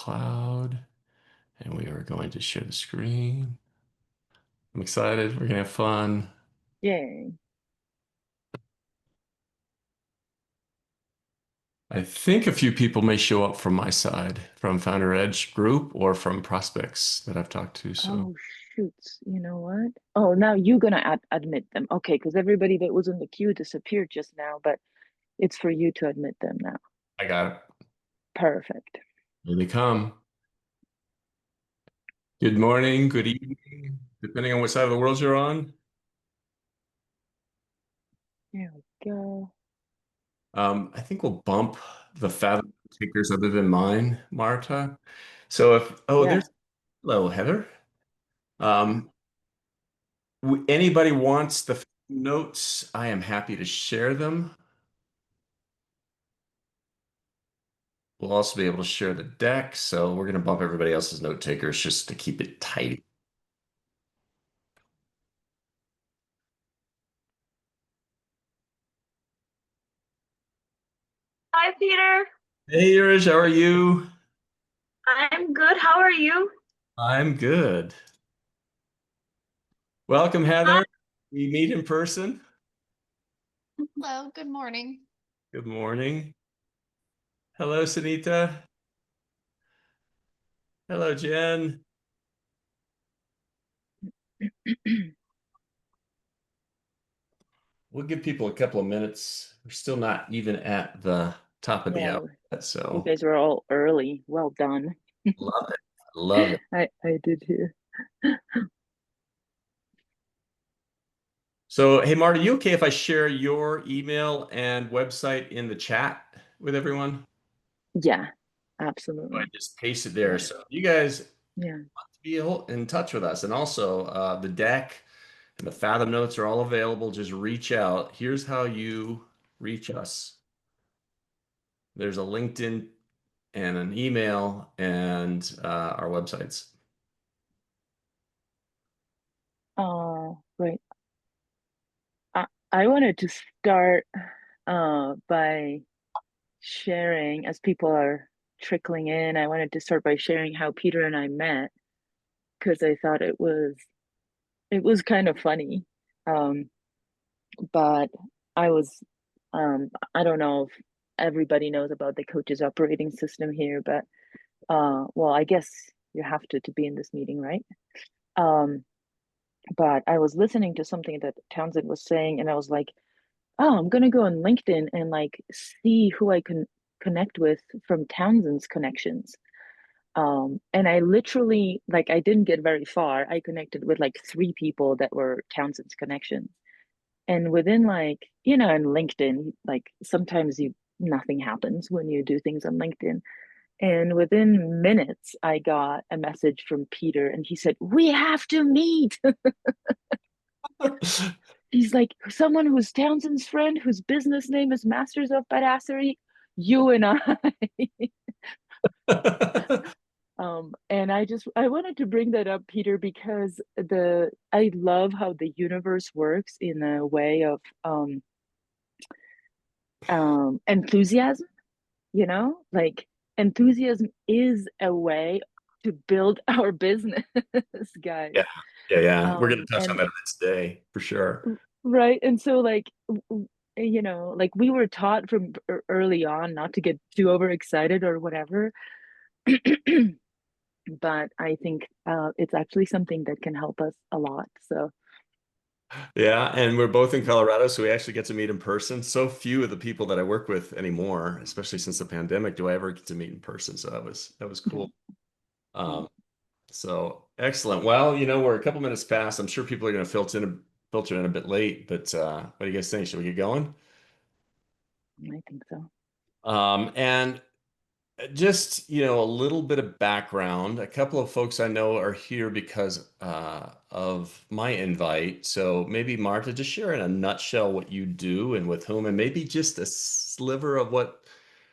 cloud, and we are going to share the screen. I'm excited. We're gonna have fun. Yay. I think a few people may show up from my side, from Founder Edge group or from prospects that I've talked to. So Oh, shoot. You know what? Oh, now you're gonna admit them. Okay, because everybody that was in the queue disappeared just now, but it's for you to admit them now. I got it. Perfect. Here they come. Good morning, good evening, depending on what side of the world you're on. There we go. I think we'll bump the fathom takers other than mine, Marta. So Yeah. there's, hello, Heather. Um, Anybody wants the notes, I am happy to share them. We'll also be able to share the deck, so we're going to bump everybody else's note takers just to keep it tight. Hi, Peter. Hey, Irish, how are you? I'm good. How are you? I'm good. Welcome, Hi. Heather. We meet in person. Hello, good morning. Good morning. Hello, Sunita. Hello, Jen. We'll give people a couple of minutes. We're still not even at the top of the Yeah, hour, yet, you so guys were all early. Well done. love it. Love it. I did too. So, hey, Marta, you okay if I share your email and website in the chat with everyone? Yeah, I absolutely. just paste it there. Yeah. So, you guys Yeah. be in touch with us. And also, the deck and the Fathom notes are all available. Just reach out. Here's how you reach us. There's a LinkedIn and an email and our websites. Right. I wanted to start by sharing as people are trickling in. I wanted to start by sharing how Peter and I met because I thought it was kind of funny. Um, but I was I don't know if everybody knows about the coaches operating system here, but well, I guess you have to be in this meeting, right? Um, but I was listening to something that Townsend was saying, and I was like, oh, I'm gonna go on LinkedIn and like see who I can connect with from Townsend's connections. And I literally like I didn't get very far. I connected with like three people that were Townsend's connections. And within like, in LinkedIn, like sometimes you nothing happens when you do things on LinkedIn. And within minutes, I got a message from Peter and he said, we have to meet. He's like, someone who's Townsend's friend, whose business name is Masters of Badassery, you and I. And I wanted to bring that up, Peter, because I love how the universe works in a way of enthusiasm, like enthusiasm is a way to build our business, guys. Yeah, yeah. We're going to touch on And that today for sure. right. And so like like we were taught from early on not to get too overexcited or whatever. But I think it's actually something that can help us a lot. So Yeah, and we're both in Colorado, so we actually get to meet in person. So few of the people that I work with anymore, especially since the pandemic, do I ever get to meet in person. So that was yeah, cool. So excellent. Well, we're a couple minutes past. I'm sure people are going to filter in a bit late, but what do you guys think? Should we get going? I think so. And just, a little bit of background. A couple of folks I know are here because of my invite. So maybe Marta, just share in a nutshell what you do and with whom, and maybe just a sliver of what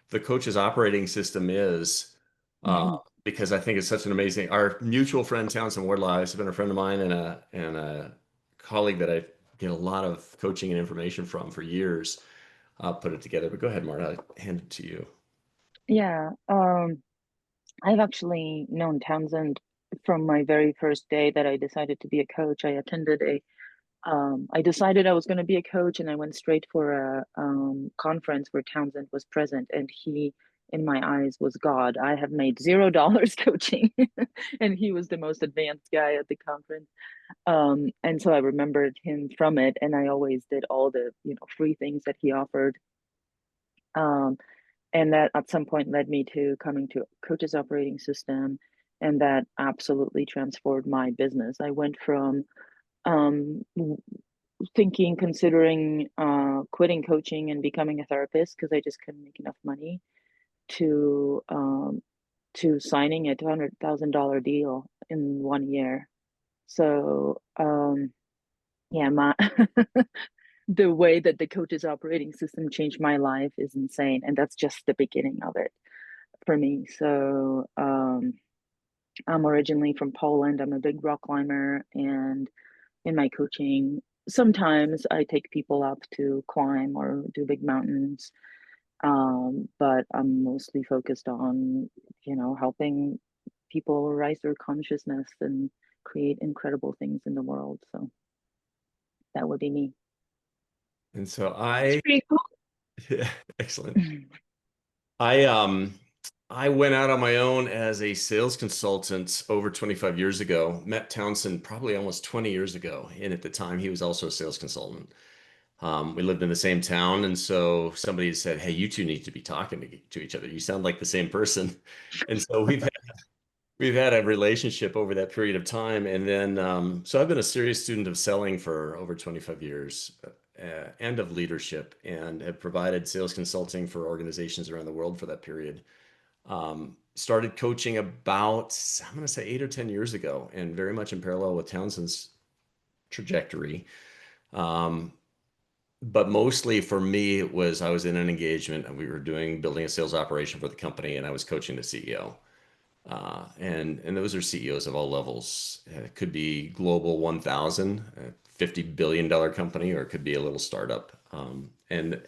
the coach's operating system is. Uh, Mhm. because I think it's such an amazing. Our mutual friend Townsend Wardlaw has been a friend of mine and a colleague that I get a lot of coaching and information from for years. Put it together. But go ahead, Marta. I hand it to you. Yeah. I've actually known Townsend from my very first day that I decided to be a coach. I decided I was going to be a coach, and I went straight for a conference where Townsend was present, and he, in my eyes, was God. I have made $0 coaching, and he was the most advanced guy at the conference. And so I remembered him from it, and I always did all the free things that he offered. Um, and that at some point led me to coming to Coach's Operating System, and that absolutely transformed my business. I went from um, considering quitting coaching and becoming a therapist because I just couldn't make enough money to signing a $200,000 deal in 1 year. So yeah, my the way that the Coach's Operating System changed my life is insane, and that's just the beginning of it for me. So I'm originally from Poland. I'm a big rock climber, and in my coaching, sometimes I take people up to climb or do big mountains. But I'm mostly focused on, helping people rise their consciousness and create incredible things in the world. So that would be me. And so That's pretty cool. yeah, excellent. I went out on my own as a sales consultant over 25 years ago. Met Townsend probably almost 20 years ago, and at the time he was also a sales consultant. We lived in the same town, and so somebody said, "Hey, you two need to be talking to each other. You sound like the same person." And so we've had a relationship over that period of time, and then so I've been a serious student of selling for over 25 years, and of leadership, and have provided sales consulting for organizations around the world for that period. Started coaching about, I'm going to say 8 or 10 years ago, and very much in parallel with Townsend's trajectory. Um, but mostly for me, it was I was in an engagement and we were building a sales operation for the company, and I was coaching the CEO. And those are CEOs of all levels. It could be Global 1000, a $50 billion company, or it could be a little startup. And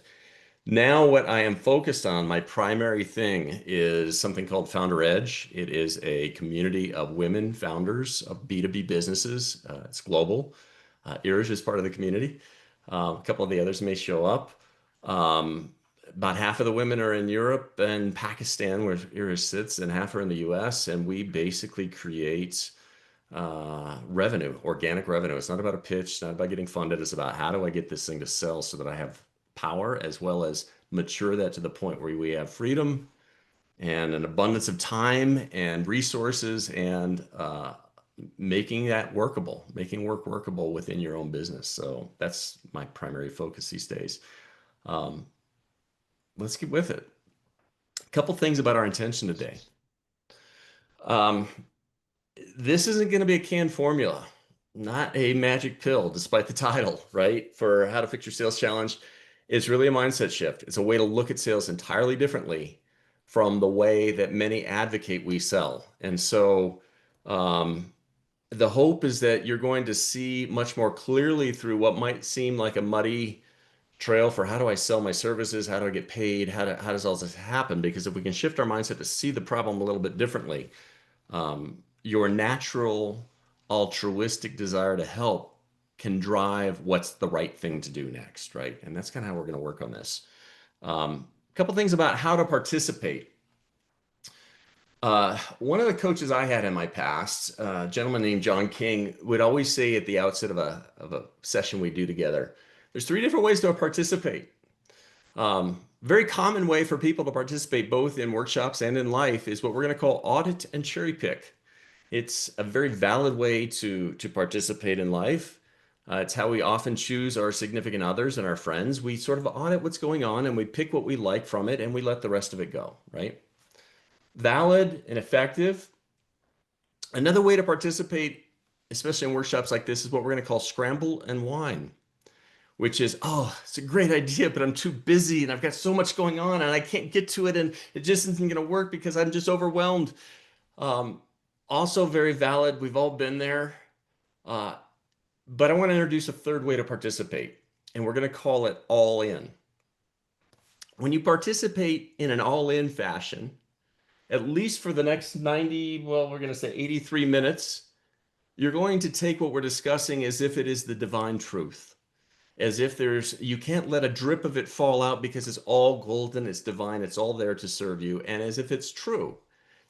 now, what I am focused on, my primary thing is something called Founder Edge. It is a community of women founders of B2B businesses. It's global. Iraj is part of the community. A couple of the others may show up. Um, about half of the women are in Europe and Pakistan, where Iraj sits, and half are in the US. And we basically create revenue, organic revenue. It's not about a pitch, it's not about getting funded. It's about how do I get this thing to sell so that I have power, as well as mature that to the point where we have freedom and an abundance of time and resources, and making that workable, making work workable within your own business. So that's my primary focus these days. Um, let's get with it. A couple things about our intention today. Um, this isn't going to be a canned formula, not a magic pill, despite the title, right? For How to Fix Your Sales Challenge. It's really a mindset shift. It's a way to look at sales entirely differently from the way that many advocate we sell. And so um, the hope is that you're going to see much more clearly through what might seem like a muddy trail for how do I sell my services? How do I get paid? How does all this happen? Because if we can shift our mindset to see the problem a little bit differently, your natural altruistic desire to help can drive what's the right thing to do next, right? And that's kind of how we're going to work on this. A couple things about how to participate. One of the coaches I had in my past, a gentleman named John King, would always say at the outset of a session we do together, there's three different ways to participate. Very common way for people to participate both in workshops and in life is what we're going to call audit and cherry pick. It's a very valid way to participate in life. It's how we often choose our significant others and our friends. We sort of audit what's going on and we pick what we like from it and we let the rest of it go, right? Valid and effective. Another way to participate, especially in workshops like this, is what we're going to call scramble and whine, which is, oh, it's a great idea, but I'm too busy and I've got so much going on and I can't get to it and it just isn't going to work because I'm just overwhelmed. Um, Also very valid. We've all been there. Uh, but I want to introduce a third way to participate, and we're going to call it all in. When you participate in an all in fashion, at least for the next 90, well, we're going to say 83 minutes, you're going to take what we're discussing as if it is the divine truth, as if you can't let a drip of it fall out because it's all golden, it's divine, it's all there to serve you, and as if it's true.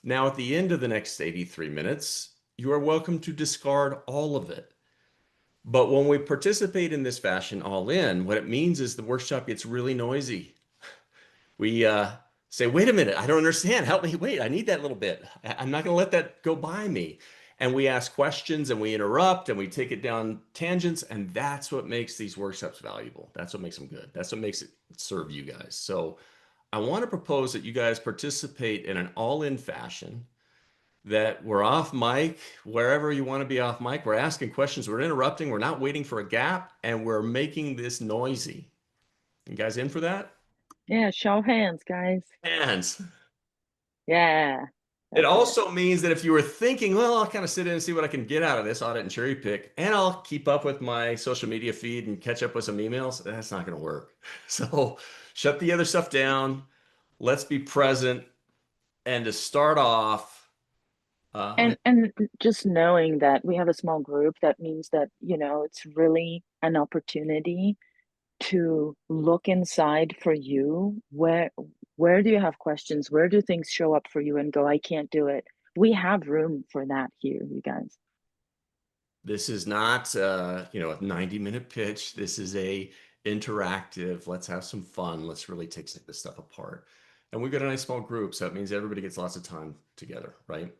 Now, at the end of the next 83 minutes, you are welcome to discard all of it. But when we participate in this fashion all in, what it means is the workshop gets really noisy. We say, wait a minute, I don't understand. Help me. Wait, I need that little bit. I'm not going to let that go by me. And we ask questions and we interrupt and we take it down tangents. And that's what makes these workshops valuable. That's what makes them good. That's what makes it serve you guys. So I want to propose that you guys participate in an all-in fashion, that we're off mic, wherever you want to be off mic. We're asking questions. We're interrupting. We're not waiting for a gap. And we're making this noisy. You guys in for that? Yeah, show of hands, guys. Hands. Yeah. It also means that if you were thinking, well, I'll kind of sit in and see what I can get out of this audit and cherry pick, and I'll keep up with my social media feed and catch up with some emails, that's not going to work. So shut the other stuff down. Let's be present. And to start off, and just knowing that we have a small group, that means that, it's really an opportunity to look inside for you. Where do you have questions? Where do things show up for you and go, I can't do it? We have room for that here, you guys. this is not, a 90-minute pitch. This is a interactive. Let's have some fun. Let's really take this stuff apart. And we've got a nice small group, so that means everybody gets lots of time together, right?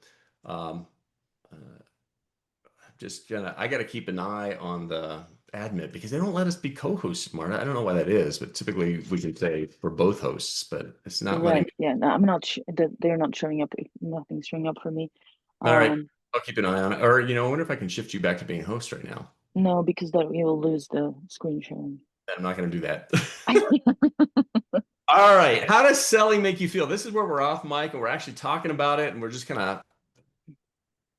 I got to keep an eye on the admin because they don't let us be co-hosts, Marta. I don't know why that is, but typically we can say we're both hosts, but it's not letting me. Yeah, no, I'm not they're not showing up. Nothing's showing up for me. All right, I'll keep an eye on it. Or, I wonder if I can shift you back to being host right now. No, because that we will lose the screen sharing. I'm not going to do that. All right. How does selling make you feel? This is where we're off mic and we're actually talking about it, and we're just kind of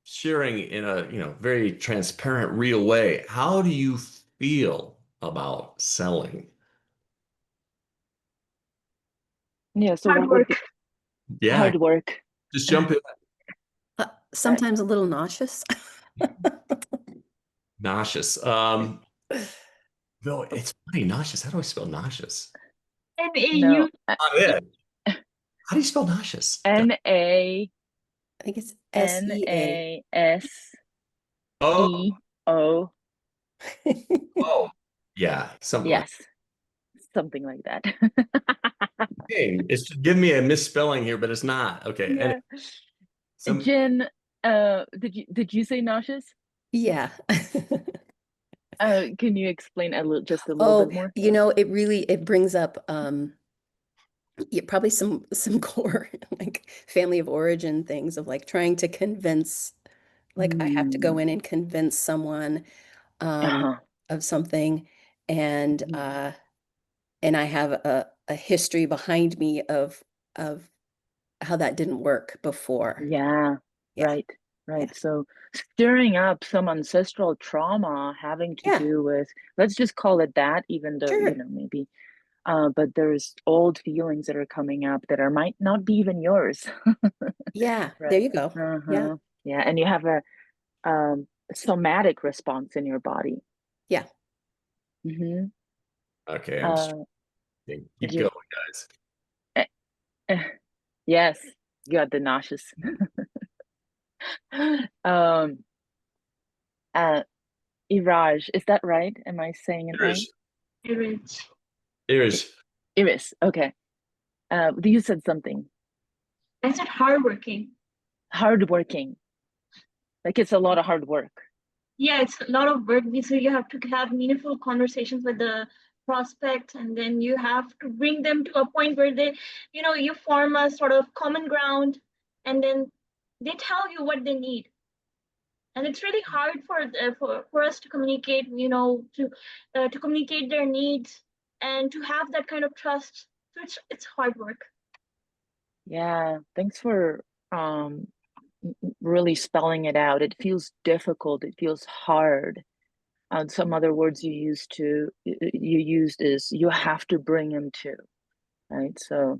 sharing in a very transparent, real way. How do you feel about selling? Yeah, so Hard work. Yeah, hard work. just jump in. Sometimes a little nauseous. Nauseous. No, it's funny. Nauseous. How do I spell nauseous? No, Not it. How do you spell nauseous? N-A. I think it's S-E-A. N-A-S-E-O. Oh, yeah. Something like Yes, something like that. Hey, it's just giving me a misspelling here, but it's not. Okay. Yeah. And Jen, did you say nauseous? Yeah. Can you explain just a little bit more? It brings up probably some core like family of origin things of like trying to convince, like I have to go in and convince someone of something, and I have a history behind me of how that didn't work before. Yeah. Right. Yeah. So stirring up some ancestral trauma having to do with, let's just call it that, even though, Sure. maybe, but there's old feelings that are coming up that might not be even yours. Yeah, Right. there you go. Yeah. Yeah. And you have a somatic response in your body. Yeah. okay. I'm just keep going, guys. Yes, you got the nauseous. Iraj, is that right? Am I saying it right? Iris. Okay. You said something. I said hardworking. Hardworking. Like it's a lot of hard work. Yeah, it's a lot of work. So you have to have meaningful conversations with the prospect, and then you have to bring them to a point where they, you form a sort of common ground, and then they tell you what they need. And it's really hard for us to communicate, to communicate their needs and to have that kind of trust. So it's hard work. Yeah, thanks for really spelling it out. It feels difficult. It feels hard. Some other words you used is you have to bring them to, right? So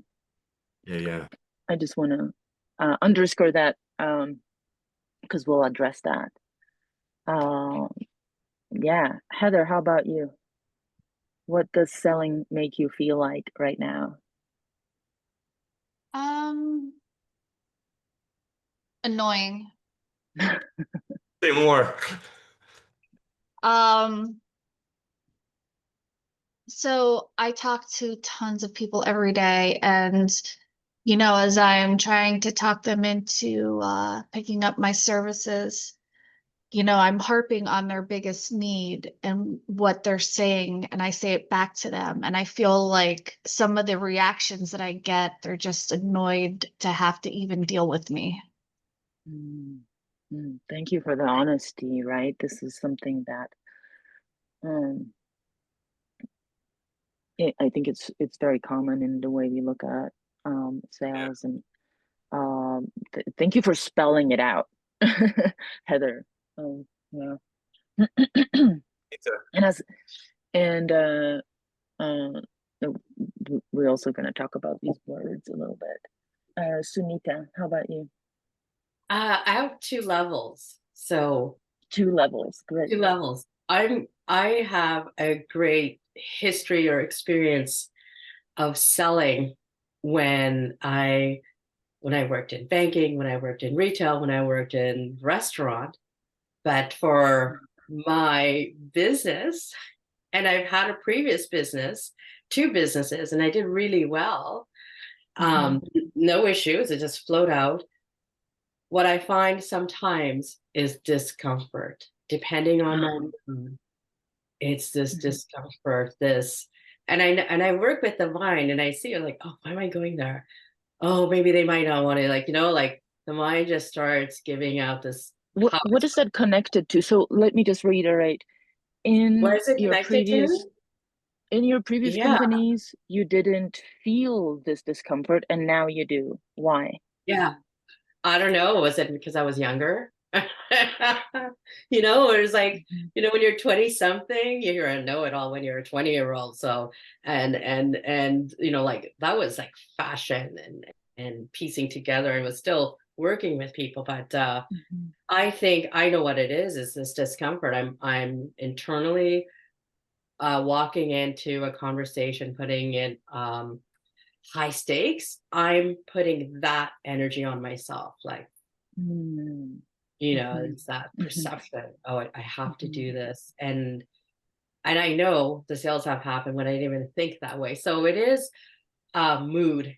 yeah. I just want to underscore that because we'll address that. Yeah, Heather, how about you? What does selling make you feel like right now? Annoying. Say more. So I talk to tons of people every day, and as I'm trying to talk them into picking up my services, I'm harping on their biggest need and what they're saying, and I say it back to them. And I feel like some of the reactions that I get, they're just annoyed to have to even deal with me. Thank you for the honesty, right? This is something that I think it's very common in the way we look at sales, and thank you for spelling it out, Heather. Yeah. We're also going to talk about these words a little bit. Sunita, how about you? I have 2 levels. So 2 levels, great. 2 levels. I have a great history or experience of selling when I worked in banking, when I worked in retail, when I worked in restaurant. But for my business, and I've had a previous business, 2 businesses, and I did really well. No issues, it just flowed out. What I find sometimes is discomfort, depending on my mood. It's this discomfort, and I work with the mind, and I see it like, oh, why am I going there? Oh, maybe they might not want to, like the mind just starts giving out this. What is that connected to? So let me just reiterate. What is it connected to? In your previous companies, you didn't feel this discomfort, and now you do. Why? Yeah. I don't know. Was it because I was younger? It was like, when you're 20 something, you're a know-it-all when you're a 20-year-old. So, and like that was like fashion and piecing together, and was still working with people. But I think I know what it is this discomfort. I'm internally walking into a conversation, putting in high stakes. I'm putting that energy on myself, like it's that perception. Oh, I have to do this, and I know the sales have happened when I didn't even think that way. So it is mood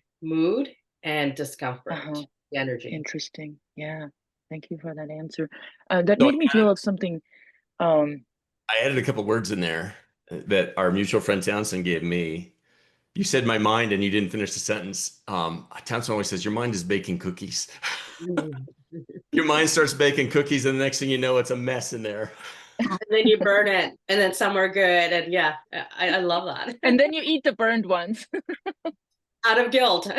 and discomfort, the energy. Interesting. Yeah, thank you for that answer. That made me feel of something. I added a couple words in there that our mutual friend Townsend gave me. You said my mind, and you didn't finish the sentence. Townsend always says your mind is baking cookies. Your mind starts baking cookies, and the next thing you know, it's a mess in there. And then you burn it, and then some are good, and yeah, I love that. And then you eat the burned ones. Out of guilt.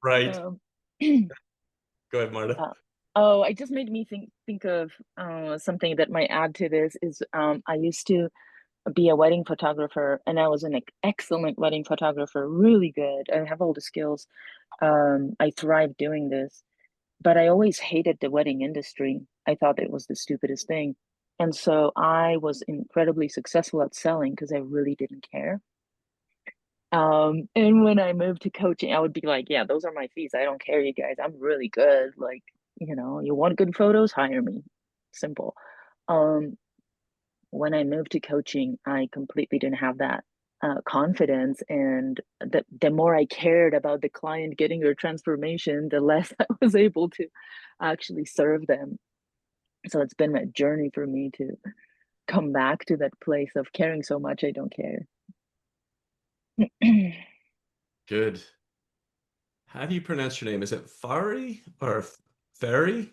Right. Go ahead, Marta. It just made me think of something that might add to this is I used to be a wedding photographer, and I was an excellent wedding photographer, really good. I have all the skills. I thrive doing this, but I always hated the wedding industry. I thought it was the stupidest thing. And so I was incredibly successful at selling because I really didn't care. And when I moved to coaching, I would be like, yeah, those are my fees. I don't care, you guys. I'm really good. Like, you want good photos, hire me. Simple. When I moved to coaching, I completely didn't have that confidence. And the more I cared about the client getting their transformation, the less I was able to actually serve them. So it's been a journey for me to come back to that place of caring so much I don't care. Good. How do you pronounce your name? Is it Fari or Ferry?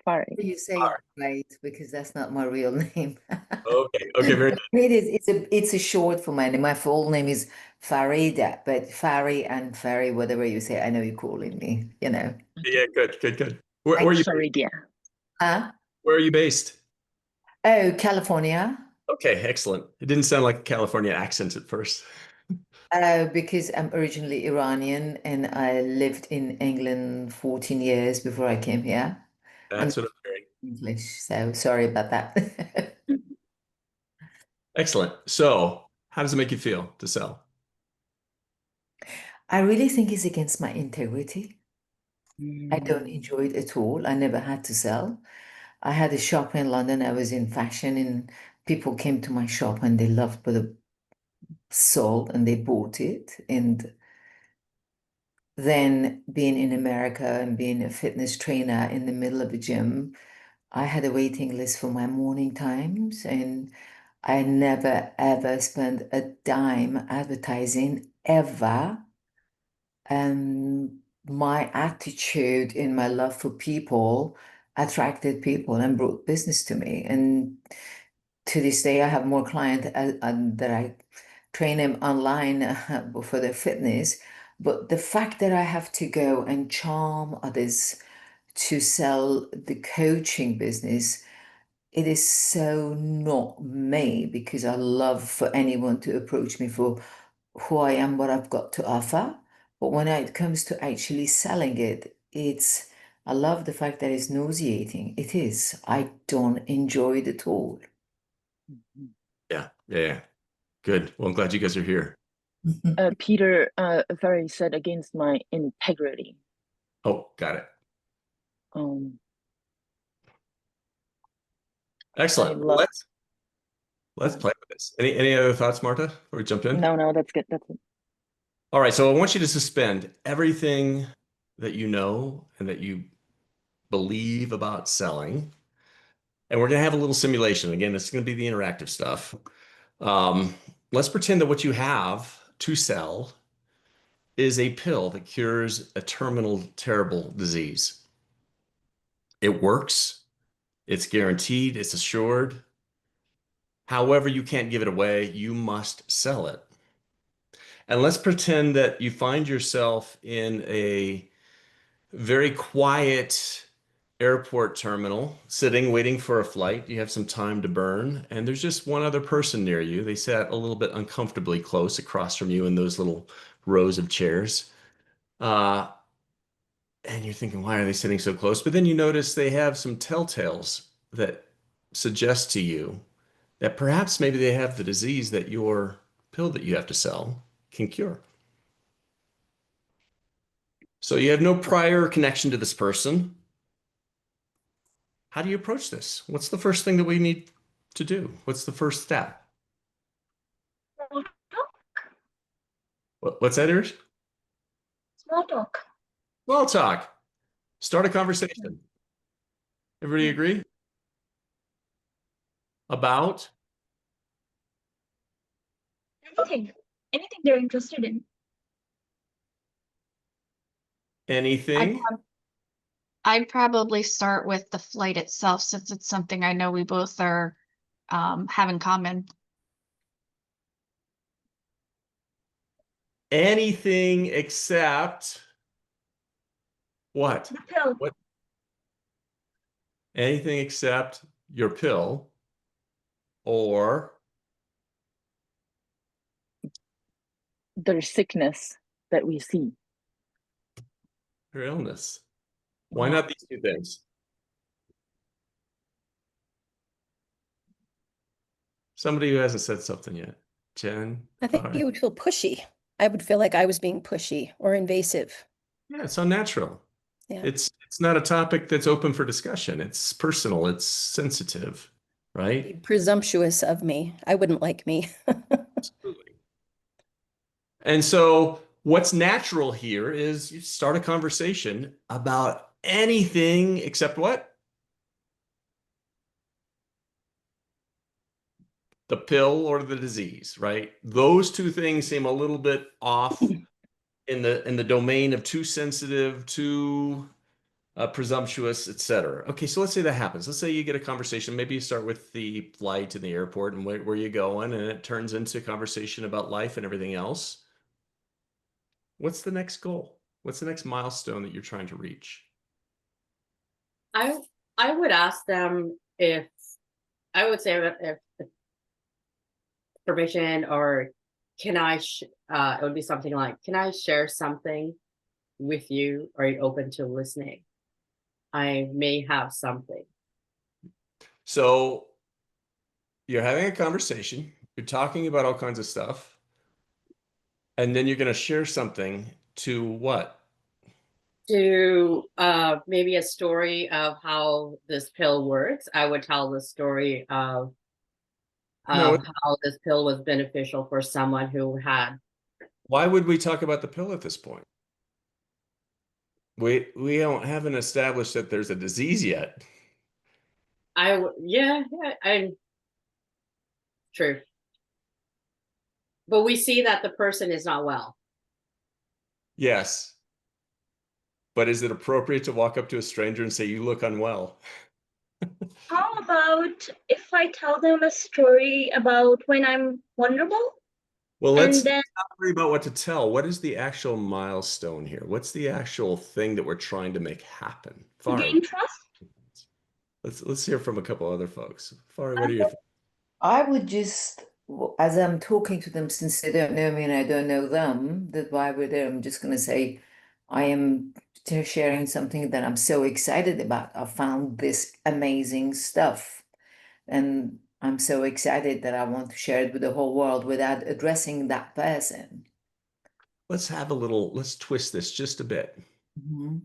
Fari. You say it right, because that's not my real name. Okay, very good. It's a short for my name. My full name is Farida, but Fari and Ferry, whatever you say, I know you're calling me, Yeah, good. Where are you Farida. Huh? Where are you based? Oh, California. Okay, excellent. It didn't sound like a California accent at first. Because I'm originally Iranian and I lived in England 14 years before I came here. And That's what I'm hearing. English, so sorry about that. Excellent. So how does it make you feel to sell? I really think it's against my integrity. I don't enjoy it at all. I never had to sell. I had a shop in London. I was in fashion, and people came to my shop and they loved what I sold and they bought it. And then being in America and being a fitness trainer in the middle of a gym, I had a waiting list for my morning times, and I never ever spent a dime advertising ever. And my attitude and my love for people attracted people and brought business to me. And to this day, I have more clients that I train them online for their fitness. But the fact that I have to go and charm others to sell the coaching business, it is so not me, because I love for anyone to approach me for who I am, what I've got to offer. But when it comes to actually selling it, I love the fact that it's nauseating. It is. I don't enjoy it at all. Yeah. Yeah. Good. Well, I'm glad you guys are here. Peter, Ferry said against my integrity. Oh, got it. Um, Excellent. I Well, love. let's play with this. Any other thoughts, Marta, before we jump in? No, that's good. That's it. All right. So I want you to suspend everything that you know and that you believe about selling. And we're going to have a little simulation. Again, this is going to be the interactive stuff. Let's pretend that what you have to sell is a pill that cures a terminal, terrible disease. It works. It's guaranteed. It's assured. However, you can't give it away. You must sell it. And let's pretend that you find yourself in a very quiet airport terminal, sitting, waiting for a flight. You have some time to burn, and there's just one other person near you. They sat a little bit uncomfortably close across from you in those little rows of chairs. Uh, and you're thinking, why are they sitting so close? But then you notice they have some telltales that suggest to you that perhaps maybe they have the disease that your pill that you have to sell can cure. So you have no prior connection to this person. How do you approach this? What's the first thing that we need to do? What's the first step? What's that, Iris? Small talk. Small talk. Start a conversation. Everybody agree? About Anything they're interested in. anything? I'd probably start with the flight itself, since it's something I know we both are have in common. Anything except what? The pill. What? Anything except your pill or Their sickness that we see. your illness. Why not these two things? Somebody who hasn't said something yet. Jen? I think All right. you would feel pushy. I would feel like I was being pushy or invasive. Yeah, it's unnatural. Yeah. It's not a topic that's open for discussion. It's personal. It's sensitive, right? Presumptuous of me. I wouldn't like me. Absolutely. And so what's natural here is you start a conversation about anything except what? The pill or the disease, right? Those two things seem a little bit off in the domain of too sensitive, too presumptuous, etc. Okay, so let's say that happens. Let's say you get a conversation. Maybe you start with the flight to the airport and where you going, and it turns into a conversation about life and everything else. What's the next goal? What's the next milestone that you're trying to reach? I would ask them if permission or it would be something like, can I share something with you? Are you open to listening? I may have something. So you're having a conversation, you're talking about all kinds of stuff, and then you're going to share something to what? To maybe a story of how this pill works. I would tell the story of No, how this pill was beneficial for someone who had. why would we talk about the pill at this point? We haven't established that there's a disease yet. Yeah, I'm true. But we see that the person is not well. Yes. But is it appropriate to walk up to a stranger and say, you look unwell? How about if I tell them a story about when I'm vulnerable? Well, And let's then not worry about what to tell. What is the actual milestone here? What's the actual thing that we're trying to make happen? Fari, gain trust. let's hear from a couple other folks. Fari, what are your thoughts? I would just, as I'm talking to them, since they don't know me and I don't know them, that why we're there, I'm just going to say, I am sharing something that I'm so excited about. I found this amazing stuff. And I'm so excited that I want to share it with the whole world without addressing that person. Let's twist this just a bit. Mhm.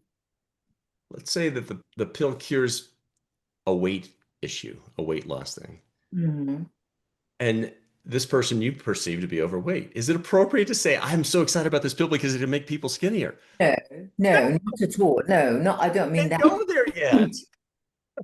Let's say that the pill cures a weight issue, a weight loss thing. Mhm. And this person you perceive to be overweight. Is it appropriate to say, I'm so excited about this pill because it'll make people skinnier? No, not at all. No, not, I don't mean Can't that. go there yet.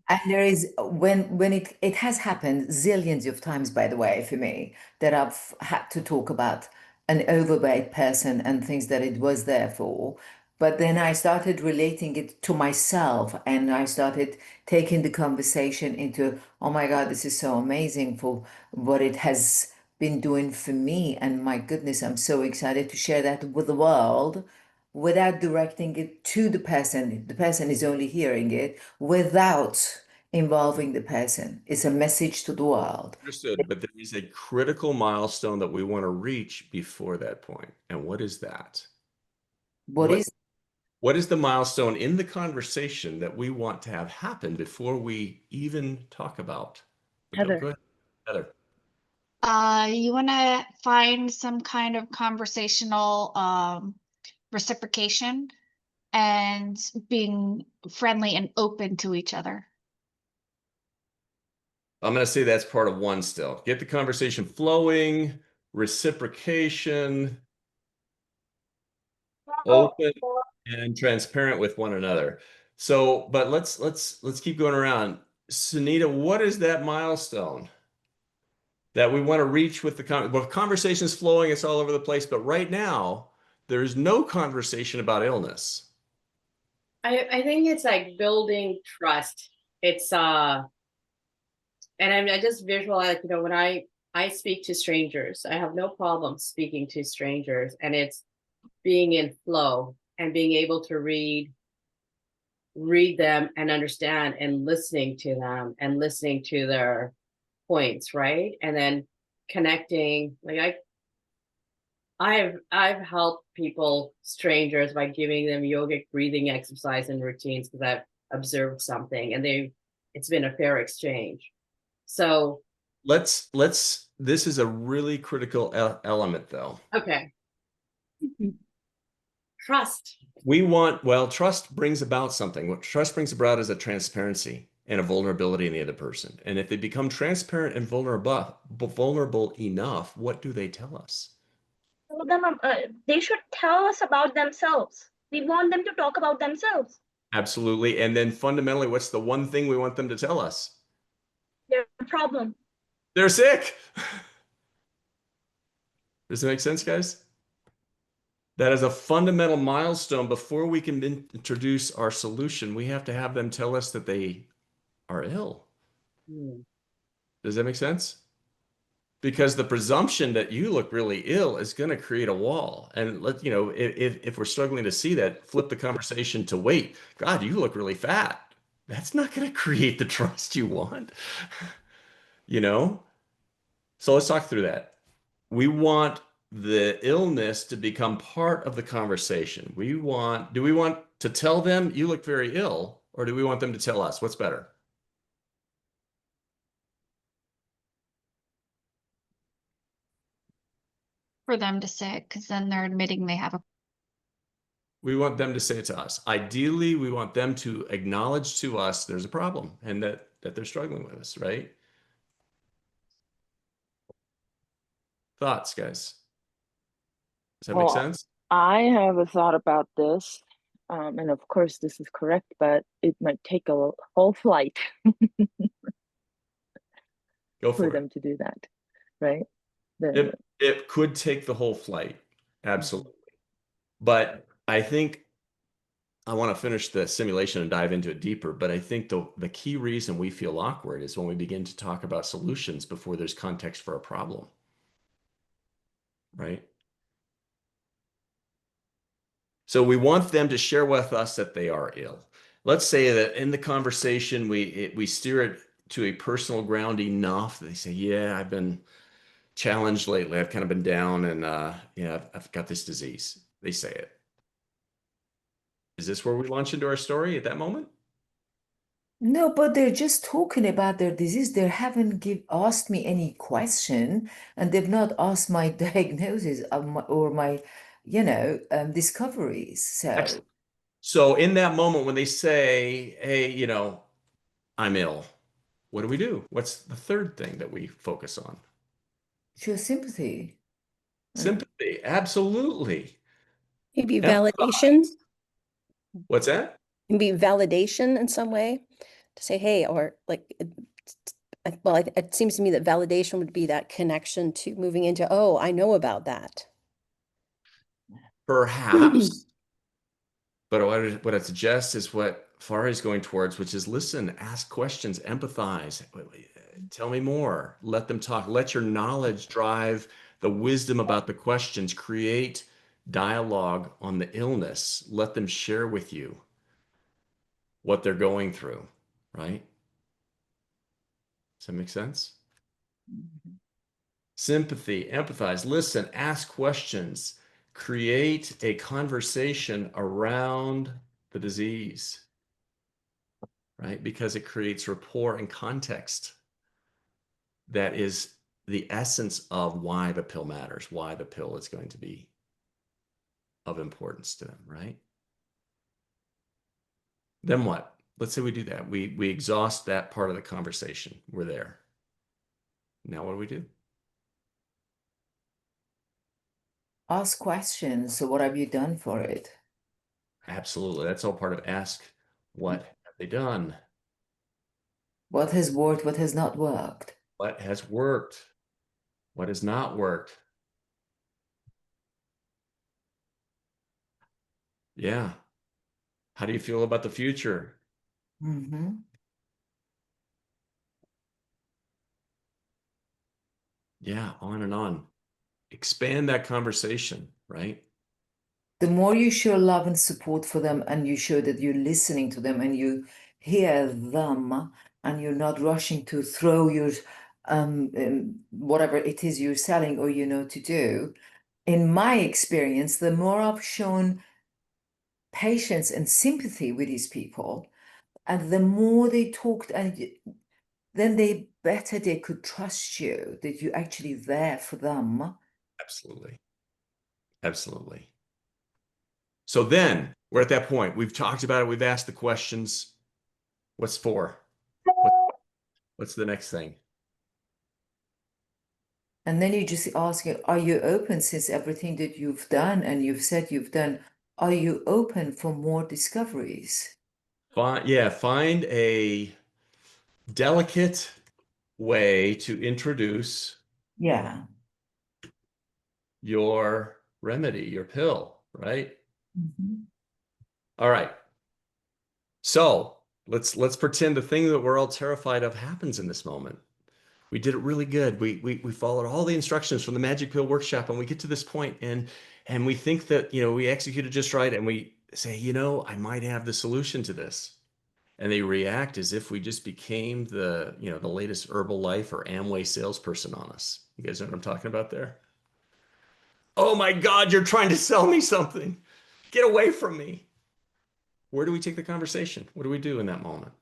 And there is when it has happened zillions of times, by the way, for me, that I've had to talk about an overweight person and things that it was there for. But then I started relating it to myself and I started taking the conversation into, oh my God, this is so amazing for what it has been doing for me. And my goodness, I'm so excited to share that with the world without directing it to the person. The person is only hearing it without involving the person. It's a message to the world. Understood, but there is a critical milestone that we want to reach before that point. And what is that? What is What is the milestone in the conversation that we want to have happen before we even talk about the pill? Heather. Go ahead, Heather. You want to find some kind of conversational reciprocation and being friendly and open to each other. I'm going to say that's part of one still. Get the conversation flowing, reciprocation, open and transparent with one another. So, but let's keep going around. Sunita, what is that milestone that we want to reach with the conversation is flowing, it's all over the place, but right now there's no conversation about illness. I think it's like building trust. It's and I just visualize, when I speak to strangers, I have no problem speaking to strangers, and it's being in flow and being able to read them and understand, and listening to them and listening to their points, right? And then connecting. Like I've helped people, strangers, by giving them yogic breathing exercise and routines because I've observed something, and it's been a fair exchange. So this is a really critical element though. okay. Trust. Trust brings about something. What trust brings about is a transparency and a vulnerability in the other person. And if they become transparent and vulnerable enough, what do they tell us? They should tell us about themselves. We want them to talk about themselves. Absolutely. And then fundamentally, what's the one thing we want them to tell us? Their problem. They're sick. Does that make sense, guys? That is a fundamental milestone. Before we can introduce our solution, we have to have them tell us that they are ill. Does that make sense? Because the presumption that you look really ill is going to create a wall. And if we're struggling to see that, flip the conversation to weight. God, you look really fat. That's not going to create the trust you want. So let's talk through that. We want the illness to become part of the conversation. Do we want to tell them you look very ill, or do we want them to tell us? What's better? For them to say it, because then they're admitting they have a. We want them to say it to us. Ideally, we want them to acknowledge to us there's a problem and that they're struggling with us, right? Thoughts, guys? Does that make Well, sense? I have a thought about this, and of course this is correct, but it might take a whole flight Go for for it. them to do that, right? It could take the whole flight, absolutely. But I think I want to finish the simulation and dive into it deeper. But I think the key reason we feel awkward is when we begin to talk about solutions before there's context for a problem, right? So we want them to share with us that they are ill. Let's say that in the conversation, we steer it to a personal ground enough that they say, yeah, I've been challenged lately. I've kind of been down and yeah, I've got this disease. They say it. Is this where we launch into our story at that moment? No, but they're just talking about their disease. They haven't asked me any question, and they've not asked my diagnosis or my, discoveries. So Excellent. So in that moment when they say, hey, I'm ill, what do? What's the third thing that we focus on? show sympathy. Sympathy, absolutely. Maybe Empathize. validation. What's that? Maybe validation in some way to say, hey, or like, well, it seems to me that validation would be that connection to moving into, oh, I know about that. Perhaps. But what I suggest is what Farah is going towards, which is listen, ask questions, empathize. Tell me more. Let them talk. Let your knowledge drive the wisdom about the questions. Create dialogue on the illness. Let them share with you what they're going through, right? Does that make sense? Sympathy, empathize, listen, ask questions, create a conversation around the disease, right? Because it creates rapport and context. That is the essence of why the pill matters, why the pill is going to be of importance to them, right? Then what? Let's say we do that. We exhaust that part of the conversation. We're there. Now what do we do? Ask questions. So what have you done for it? Absolutely. That's all part of ask. What have they done? What has worked? What has not worked? What has worked? What has not worked? Yeah. How do you feel about the future? Mm-hmm. Yeah, on and on. Expand that conversation, right? The more you show love and support for them, and you show that you're listening to them and you hear them, and you're not rushing to throw your whatever it is you're selling or you know to do. In my experience, the more I've shown patience and sympathy with these people, and the more they talked, and then they could trust you that you're actually there for them. Absolutely. Absolutely. So then we're at that point. We've talked about it. We've asked the questions. What's for? What's the next thing? And then you just ask, are you open, since everything that you've done and you've said you've done, are you open for more discoveries? Find a delicate way to introduce Yeah. your remedy, your pill, right? Mm-hmm. All right. So let's pretend the thing that we're all terrified of happens in this moment. We did it really good. We followed all the instructions from the Magic Pill workshop, and we get to this point, and we think that we executed just right, and we say, I might have the solution to this. And they react as if we just became the latest Herbalife or Amway salesperson on us. You guys know what I'm talking about there? Oh my God, you're trying to sell me something. Get away from me. Where do we take the conversation? What do we do in that moment?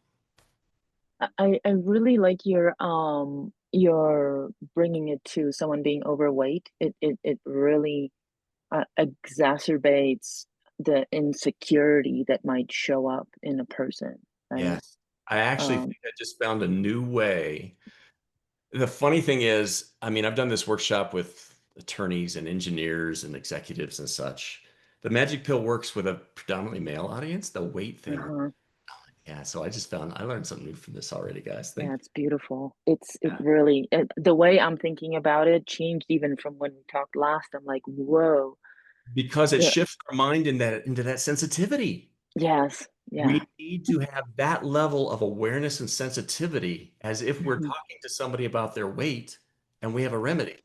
I really like your bringing it to someone being overweight. It really exacerbates the insecurity that might show up in a person, right? Yes. I actually Um, think I just found a new way. The funny thing is, I mean, I've done this workshop with attorneys and engineers and executives and such. The magic pill works with a predominantly male audience. The weight thing, uh-huh. yeah. So I learned something new from this already, guys. Yeah, Thank it's beautiful. It you. really the way I'm thinking about it changed even from when we talked last. I'm like, whoa. Because it The shifts our mind into that sensitivity. yes, yeah. We need to have that level of awareness and sensitivity as if we're Mhm, talking to somebody about their weight and we have a remedy.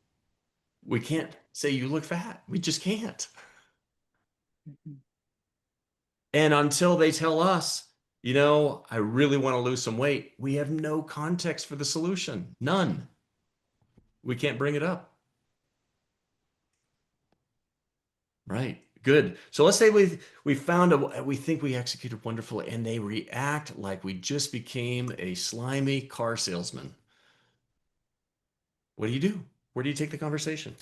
We can't say you look fat. We just can't. mhm. And until they tell us, I really want to lose some weight, we have no context for the solution. None. We can't bring it up. Right. Good. So let's say we found we think we executed wonderfully, and they react like we just became a slimy car salesman. What do you do? Where do you take the conversation?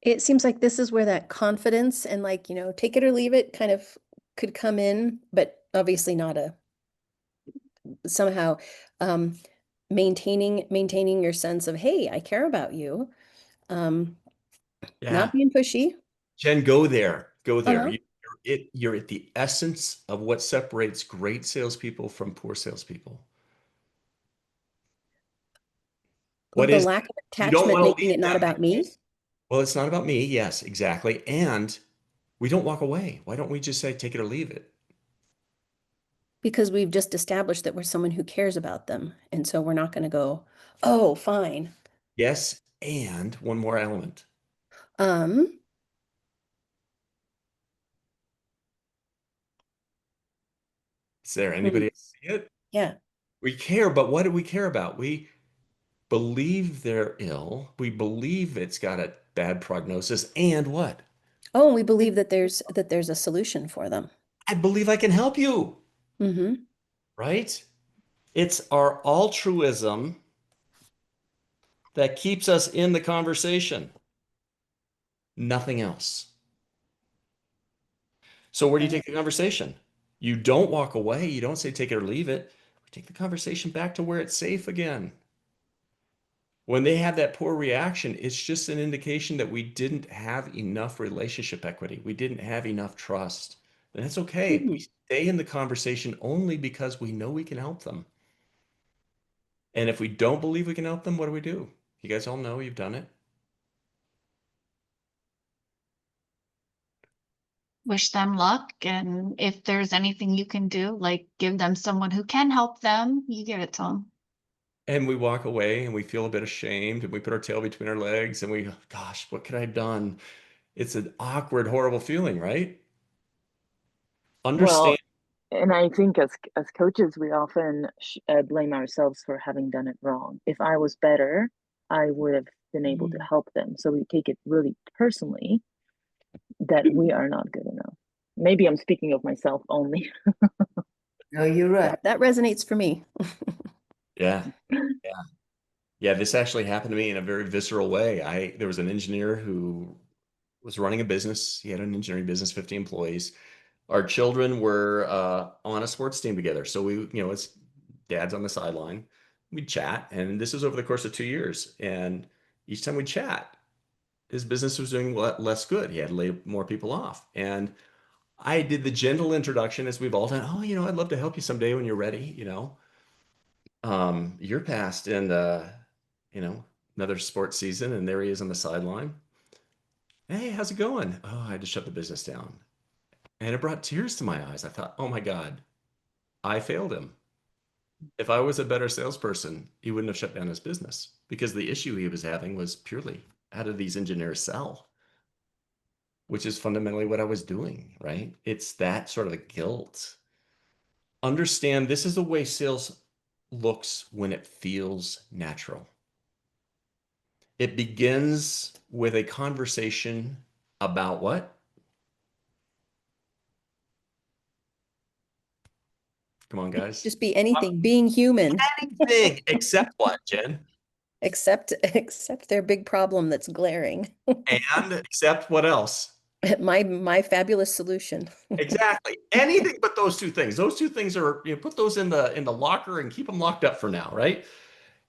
It seems like this is where that confidence and like, take it or leave it kind of could come in, but obviously not a somehow um maintaining your sense of, hey, I care about you. Um, not Yeah. being pushy. Jen, go there. Go there. Uh-huh. You're at the essence of what separates great salespeople from poor salespeople. What The is lack of you don't attachment want to making leave it not them. about me. Well, it's not about me. Yes, exactly. And we don't walk away. Why don't we just say take it or leave it? Because we've just established that we're someone who cares about them. And so we're not going to go, oh, fine. Yes, and one more element. Um, Is there hmm, anybody else see it? yeah. We care, but what do we care about? We believe they're ill. We believe it's got a bad prognosis. And what? Oh, and we believe that there's a solution for them. I believe I can help you, Mm-hmm. right? It's our altruism that keeps us in the conversation, nothing else. So where do you Right. take the conversation? You don't walk away. You don't say take it or leave it. We take the conversation back to where it's safe again. When they have that poor reaction, it's just an indication that we didn't have enough relationship equity. We didn't have enough trust. And that's okay. We stay in the conversation only because we know we can help them. And if we don't believe we can help them, what do? You guys all know you've done it. Wish them luck, and if there's anything you can do, like give them someone who can help them, you give it to them. And we walk away and we feel a bit ashamed and we put our tail between our legs and we, gosh, what could I have done? It's an awkward, horrible feeling, right? Well, Understand. and I think as coaches, we often blame ourselves for having done it wrong. If I was better, I would have been able to help them. So we take it really personally that we are not good enough. Maybe I'm speaking of myself only. No, you're right. That resonates for me. Yeah. Yeah. Yeah. This actually happened to me in a very visceral way. There was an engineer who was running a business. He had an engineering business, 50 employees. Our children were on a sports team together. So it's dad's on the sideline. We'd chat. And this is over the course of 2 years. And each time we chat, his business was doing less good. He had to lay more people off. And I did the gentle introduction as we've all done. Oh, I'd love to help you someday when you're ready. Year passed and you know, another sports season, and there he is on the sideline. Hey, how's it going? Oh, I had to shut the business down. And it brought tears to my eyes. I thought, oh my God, I failed him. If I was a better salesperson, he wouldn't have shut down his business because the issue he was having was purely how do these engineers sell? Which is fundamentally what I was doing, right? It's that sort of guilt. Understand this is the way sales looks when it feels natural. It begins with a conversation about what? Come on, guys. Just be anything, being human. Anything except what, Jen? Except their big problem that's glaring. And except what else? My fabulous solution. Exactly. Anything but those two things. Those two things are, put those in the locker and keep them locked up for now, right?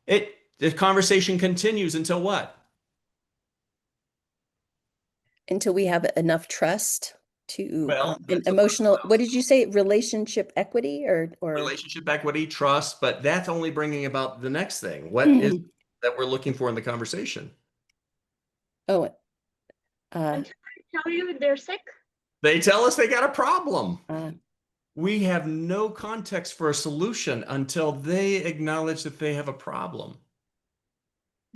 The conversation continues until what? Until we have enough trust to Well, that's emotional, what did you say? Relationship equity or relationship equity, trust, but that's only bringing about the next thing. What is that we're looking for in the conversation? oh, Until they tell you they're sick. They tell us they got a problem. uh, We have no context for a solution until they acknowledge that they have a problem.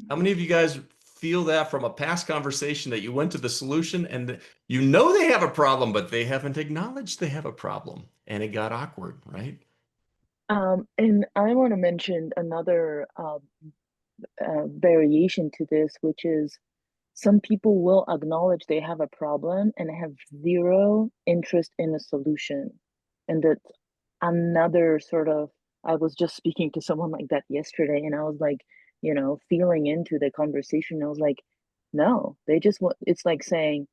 How many of you guys feel that from a past conversation that you went to the solution and you know they have a problem, but they haven't acknowledged they have a problem and it got awkward, right? And I want to mention another variation to this, which is some people will acknowledge they have a problem and have zero interest in a solution. And that's another sort of, I was just speaking to someone like that yesterday, and I was like, feeling into the conversation. I was like, no, they just want, it's like saying,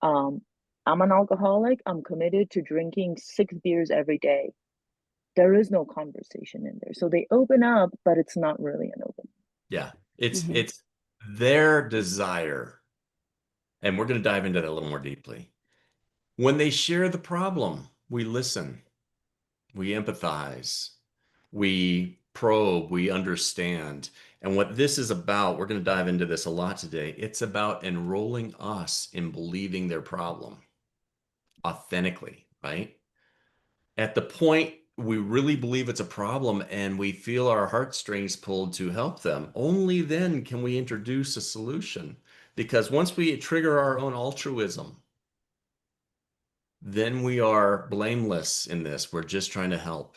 um, I'm an alcoholic, I'm committed to drinking 6 beers every day. There is no conversation in there. So they open up, but it's not really an open. Yeah, it's their desire. And we're going to dive into that a little more deeply. When they share the problem, we listen, we empathize, we probe, we understand. And what this is about, we're going to dive into this a lot today. It's about enrolling us in believing their problem authentically, right? At the point we really believe it's a problem and we feel our heartstrings pulled to help them, only then can we introduce a solution. Because once we trigger our own altruism, then we are blameless in this. We're just trying to help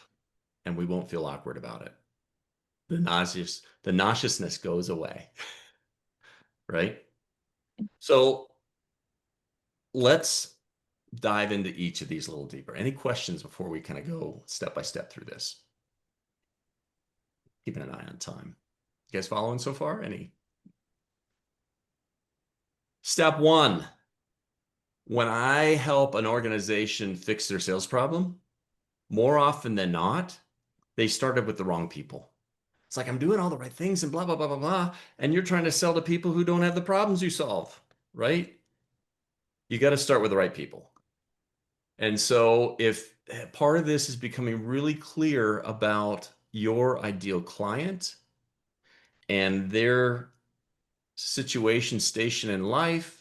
and we won't feel awkward about it. The nauseousness goes away, right? So let's dive into each of these a little deeper. Any questions before we kind of go step by step through this? Keeping an eye on time. You guys following so far? Any? Step one, when I help an organization fix their sales problem, more often than not, they started with the wrong people. It's like, I'm doing all the right things and blah, blah, blah, blah, blah. And you're trying to sell to people who don't have the problems you solve, right? You got to start with the right people. And so if part of this is becoming really clear about your ideal client and their situation, station in life,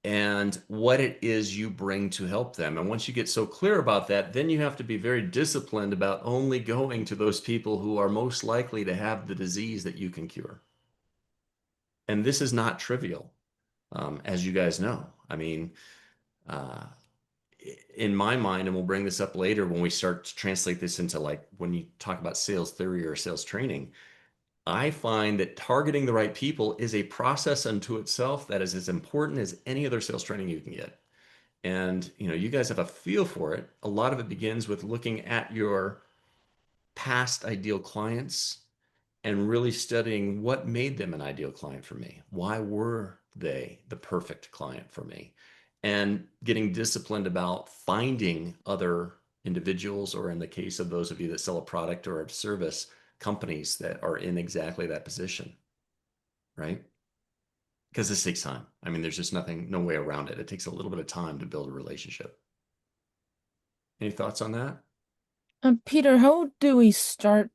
and what it is you bring to help them. And once you get so clear about that, then you have to be very disciplined about only going to those people who are most likely to have the disease that you can cure. And this is not trivial, as you guys know. I mean, in my mind, and we'll bring this up later when we start to translate this into like when you talk about sales theory or sales training, I find that targeting the right people is a process unto itself that is as important as any other sales training you can get. And you guys have a feel for it. A lot of it begins with looking at your past ideal clients and really studying what made them an ideal client for me. Why were they the perfect client for me? And getting disciplined about finding other individuals, or in the case of those of you that sell a product or a service, companies that are in exactly that position, right? Because this takes time. I mean, there's just no way around it. It takes a little bit of time to build a relationship. Any thoughts on that? Peter, how do we start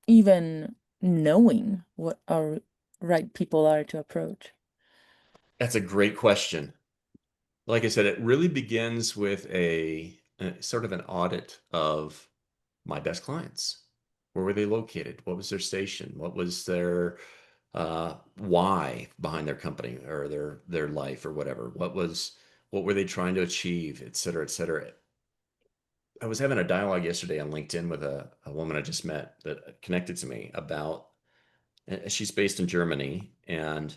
even knowing what our right people are to approach? That's a great question. Like I said, it really begins with a sort of an audit of my best clients. Where were they located? What was their station? What was their why behind their company or their life or whatever? What were they trying to achieve, et cetera, et cetera. I was having a dialogue yesterday on LinkedIn with a woman I just met that connected to me about, she's based in Germany, and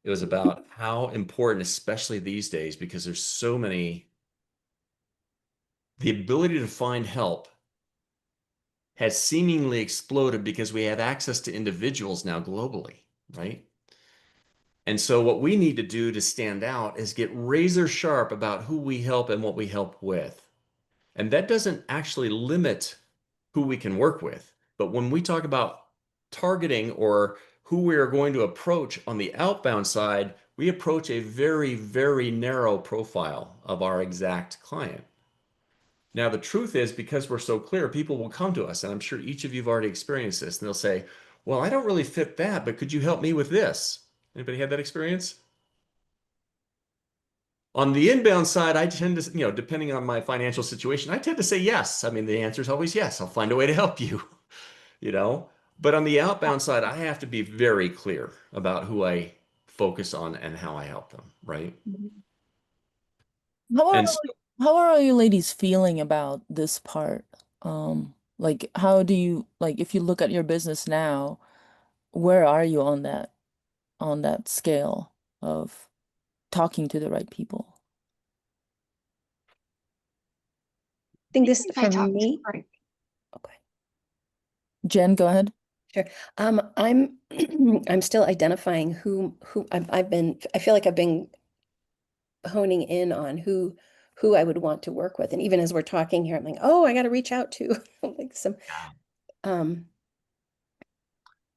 it was about how important, especially these days, because there's so many, the ability to find help has seemingly exploded because we have access to individuals now globally, right? And so what we need to do to stand out is get razor sharp about who we help and what we help with. And that doesn't actually limit who we can work with. But when we talk about targeting or who we are going to approach on the outbound side, we approach a very, very narrow profile of our exact client. Now, the truth is, because we're so clear, people will come to us, and I'm sure each of you have already experienced this, and they'll say, well, I don't really fit that, but could you help me with this? Anybody had that experience? On the inbound side, I tend to, depending on my financial situation, I tend to say yes. I mean, the answer is always yes. I'll find a way to help you, you know? But on the outbound side, I have to be very clear about who I focus on and how I help them, right? How are And so, how are you ladies feeling about this part? Like how do you like if you look at your business now, where are you on that scale of talking to the right people? I think this I for talked me. right. Okay. Jen, go ahead. Sure. I'm I'm still identifying who I feel like I've been honing in on who I would want to work with. And even as we're talking here, I'm like, oh, I got to reach out to like some um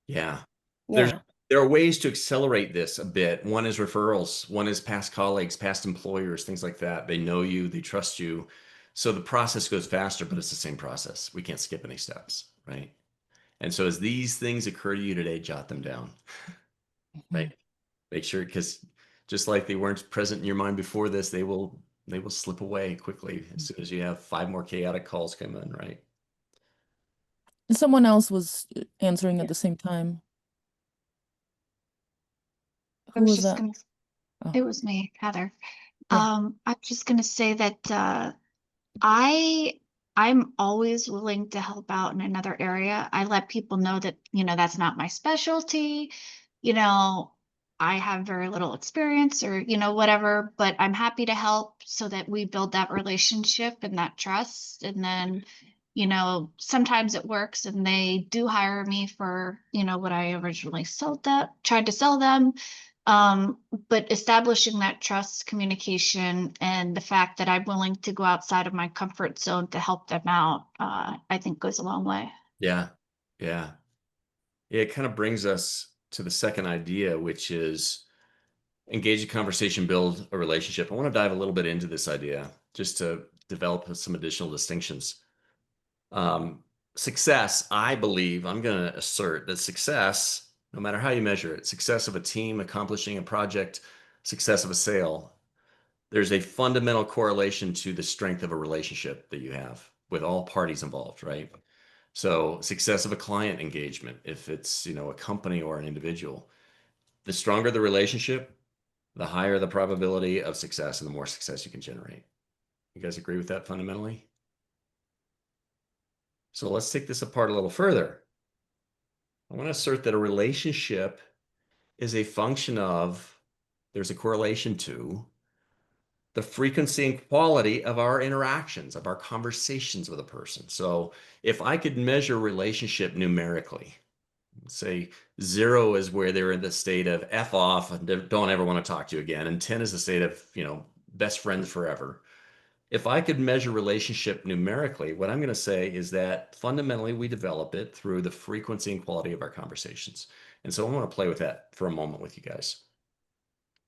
yeah, there's yeah. there are ways to accelerate this a bit. One is referrals, one is past colleagues, past employers, things like that. They know you, they trust you. So the process goes faster, but it's the same process. We can't skip any steps, right? And so as these things occur to you today, jot them down, right? Make sure, because just like they weren't present in your mind before this, they will slip away quickly as soon as you have 5 more chaotic calls come in, right? Someone else was answering Yeah. at the same time. I Who was was just that? gonna, Oh, it was me, Heather. yeah. I'm just gonna say that I I'm always willing to help out in another area. I let people know that, that's not my specialty. You know, I have very little experience or, whatever, but I'm happy to help so that we build that relationship and that trust. And then, sometimes it works and they do hire me for, what I originally tried to sell them. But establishing that trust, communication, and the fact that I'm willing to go outside of my comfort zone to help them out, I think goes a long way. Yeah. Yeah. Yeah. It kind of brings us to the second idea, which is engage a conversation, build a relationship. I want to dive a little bit into this idea just to develop some additional distinctions. Um, Success, I believe, I'm going to assert that success, no matter how you measure it, success of a team accomplishing a project, success of a sale, there's a fundamental correlation to the strength of a relationship that you have with all parties involved, right? So success of a client engagement, if it's, a company or an individual, the stronger the relationship, the higher the probability of success and the more success you can generate. You guys agree with that fundamentally? So let's take this apart a little further. I want to assert that a relationship is a function of, there's a correlation to the frequency and quality of our interactions, of our conversations with a person. So if I could measure relationship numerically, say 0 is where they're in the state of F off and don't ever want to talk to you again, and 10 is the state of, best friends forever. If I could measure relationship numerically, what I'm going to say is that fundamentally we develop it through the frequency and quality of our conversations. And so I want to play with that for a moment with you guys.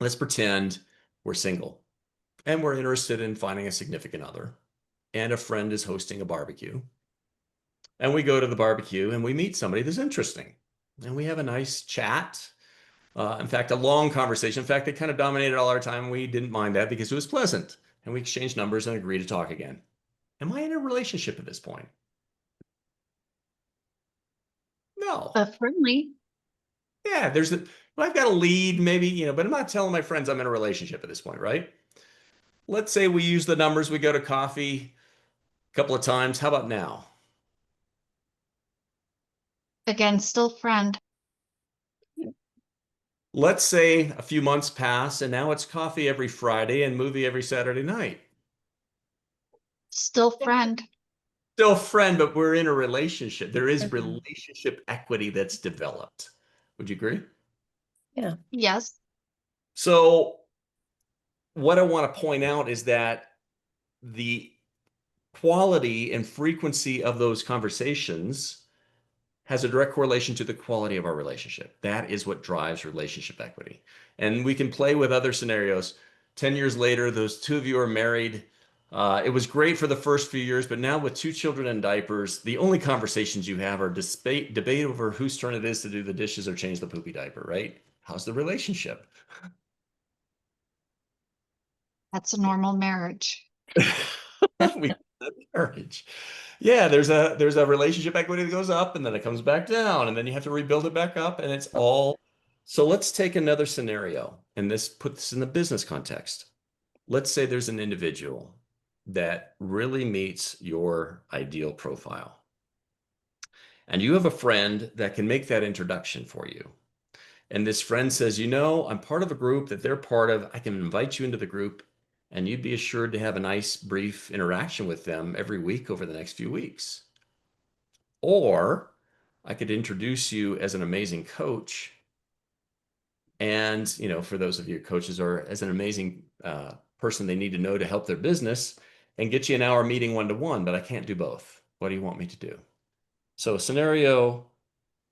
Let's pretend we're single and we're interested in finding a significant other, and a friend is hosting a barbecue. And we go to the barbecue and we meet somebody that's interesting. And we have a nice chat. In fact, a long conversation. In fact, it kind of dominated all our time. We didn't mind that because it was pleasant. And we exchanged numbers and agreed to talk again. Am I in a relationship at this point? No. Friendly. Yeah, I've got a lead maybe, but I'm not telling my friends I'm in a relationship at this point, right? Let's say we use the numbers, we go to coffee. A couple of times. How about now? Again, still friend. Let's say a few months pass and now it's coffee every Friday and movie every Saturday night. Still friend. Still friend, but we're in a relationship. There is relationship equity that's developed. Would you agree? Yeah. Yes. So what I want to point out is that the quality and frequency of those conversations has a direct correlation to the quality of our relationship. That is what drives relationship equity. And we can play with other scenarios. 10 years later, those two of you are married. It was great for the first few years, but now with two children in diapers, the only conversations you have are debate over whose turn it is to do the dishes or change the poopy diaper, right? How's the relationship? That's a normal marriage. We marriage. Yeah, there's a relationship equity that goes up and then it comes back down and then you have to rebuild it back up and it's all. So let's take another scenario and put this in the business context. Let's say there's an individual that really meets your ideal profile. And you have a friend that can make that introduction for you. And this friend says, I'm part of a group that they're part of. I can invite you into the group and you'd be assured to have a nice brief interaction with them every week over the next few weeks. Or I could introduce you as an amazing coach. And, for those of you coaches, or as an amazing person they need to know to help their business, and get you an hour meeting one-to-one, but I can't do both. What do you want me to do? So scenario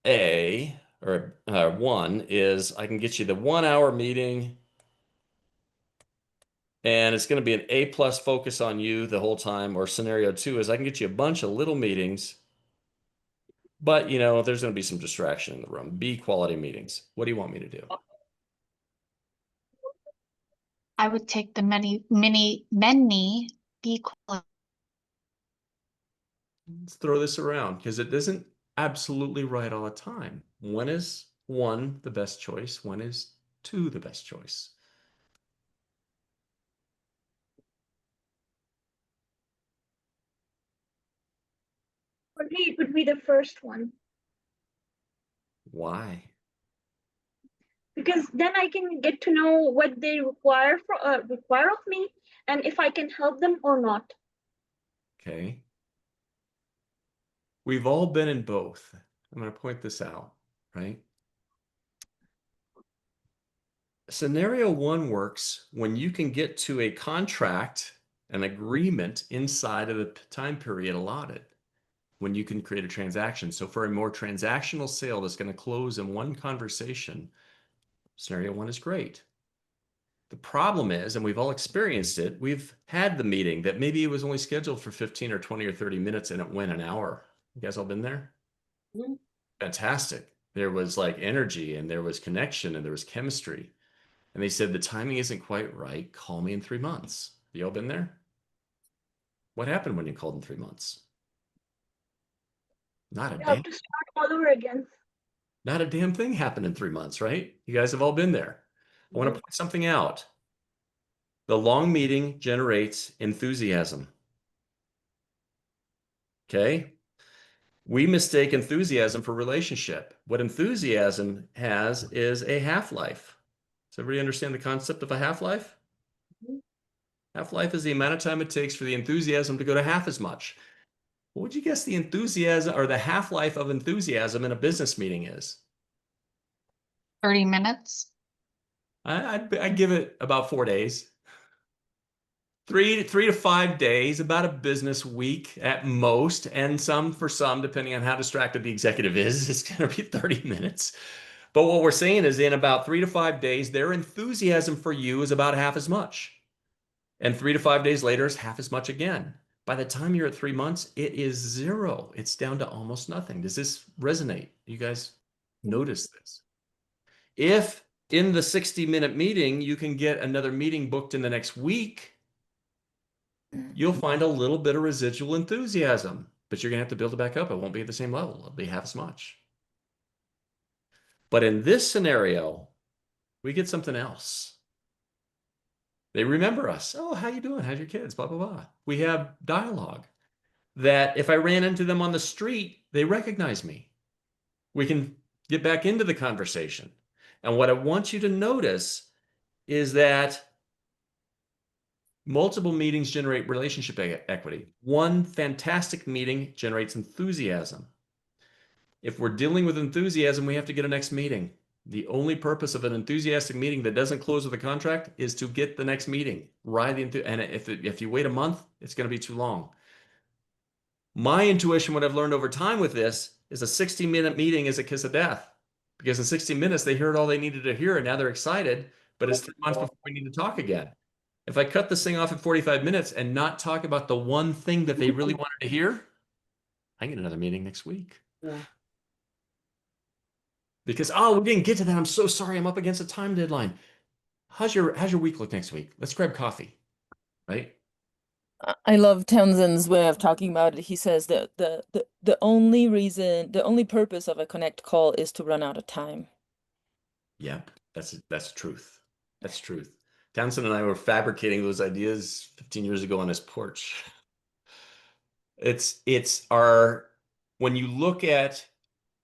A, or one, is I can get you the 1 hour meeting and it's going to be an A+ focus on you the whole time. Or scenario 2 is I can get you a bunch of little meetings, but there's going to be some distraction in the room. B, quality meetings. What do you want me to do? I would take the many be quality. Let's throw this around because it isn't absolutely right all the time. When is 1 the best choice? When is 2 the best choice? For me, it would be the first one. Why? Because then I can get to know what they require of me, and if I can help them or not. Okay. We've all been in both. I'm going to point this out, right? Scenario 1 works when you can get to a contract, an agreement inside of the time period allotted, when you can create a transaction. So for a more transactional sale that's going to close in one conversation, scenario 1 is great. The problem is, and we've all experienced it, we've had the meeting that maybe it was only scheduled for 15 or 20 or 30 minutes and it went an hour. You guys all been there? Mm-hmm. Fantastic. There was like energy and there was connection and there was chemistry. And they said, the timing isn't quite right. Call me in 3 months. You all been there? What happened when you called in 3 months? Not a You damn. have to start all over again. Not a damn thing happened in 3 months, right? You guys have all been there. I want to point something out. The long meeting generates enthusiasm. Okay? We mistake enthusiasm for relationship. What enthusiasm has is a half-life. Does everybody understand the concept of a half-life? Half-life is the amount of time it takes for the enthusiasm to go to half as much. What would you guess the enthusiasm or the half-life of enthusiasm in a business meeting is? 30 minutes. I'd give it about 4 days. 3 to 5 days, about a business week at most, and for some, depending on how distracted the executive is, it's going to be 30 minutes. But what we're saying is in about 3 to 5 days, their enthusiasm for you is about half as much. And 3 to 5 days later is half as much again. By the time you're at 3 months, it is 0. It's down to almost nothing. Does this resonate? You guys notice this? If in the 60-minute meeting, you can get another meeting booked in the next week, you'll find a little bit of residual enthusiasm, but you're going to have to build it back up. It won't be at the same level. It'll be half as much. But in this scenario, we get something else. They remember us. Oh, how you doing? How's your kids? Blah, blah, blah. We have dialogue. that if I ran into them on the street, they recognize me. We can get back into the conversation. And what I want you to notice is that multiple meetings generate relationship equity. One fantastic meeting generates enthusiasm. If we're dealing with enthusiasm, we have to get a next meeting. The only purpose of an enthusiastic meeting that doesn't close with a contract is to get the next meeting. And if you wait a month, it's going to be too long. My intuition, what I've learned over time with this, is a 60-minute meeting is a kiss of death. Because in 60 minutes, they heard all they needed to hear, and now they're excited, but it's 3 months before we need to talk again. If I cut this thing off at 45 minutes and not talk about the one thing that they really wanted to hear, I can get another meeting next week. Yeah. Because, oh, we didn't get to that. I'm so sorry. I'm up against a time deadline. How's your week look next week? Let's grab coffee, right? I love Townsend's way of talking about it. He says that the only purpose of a connect call is to run out of time. Yep, that's truth. That's truth. Townsend and I were fabricating those ideas 15 years ago on his porch. When you look at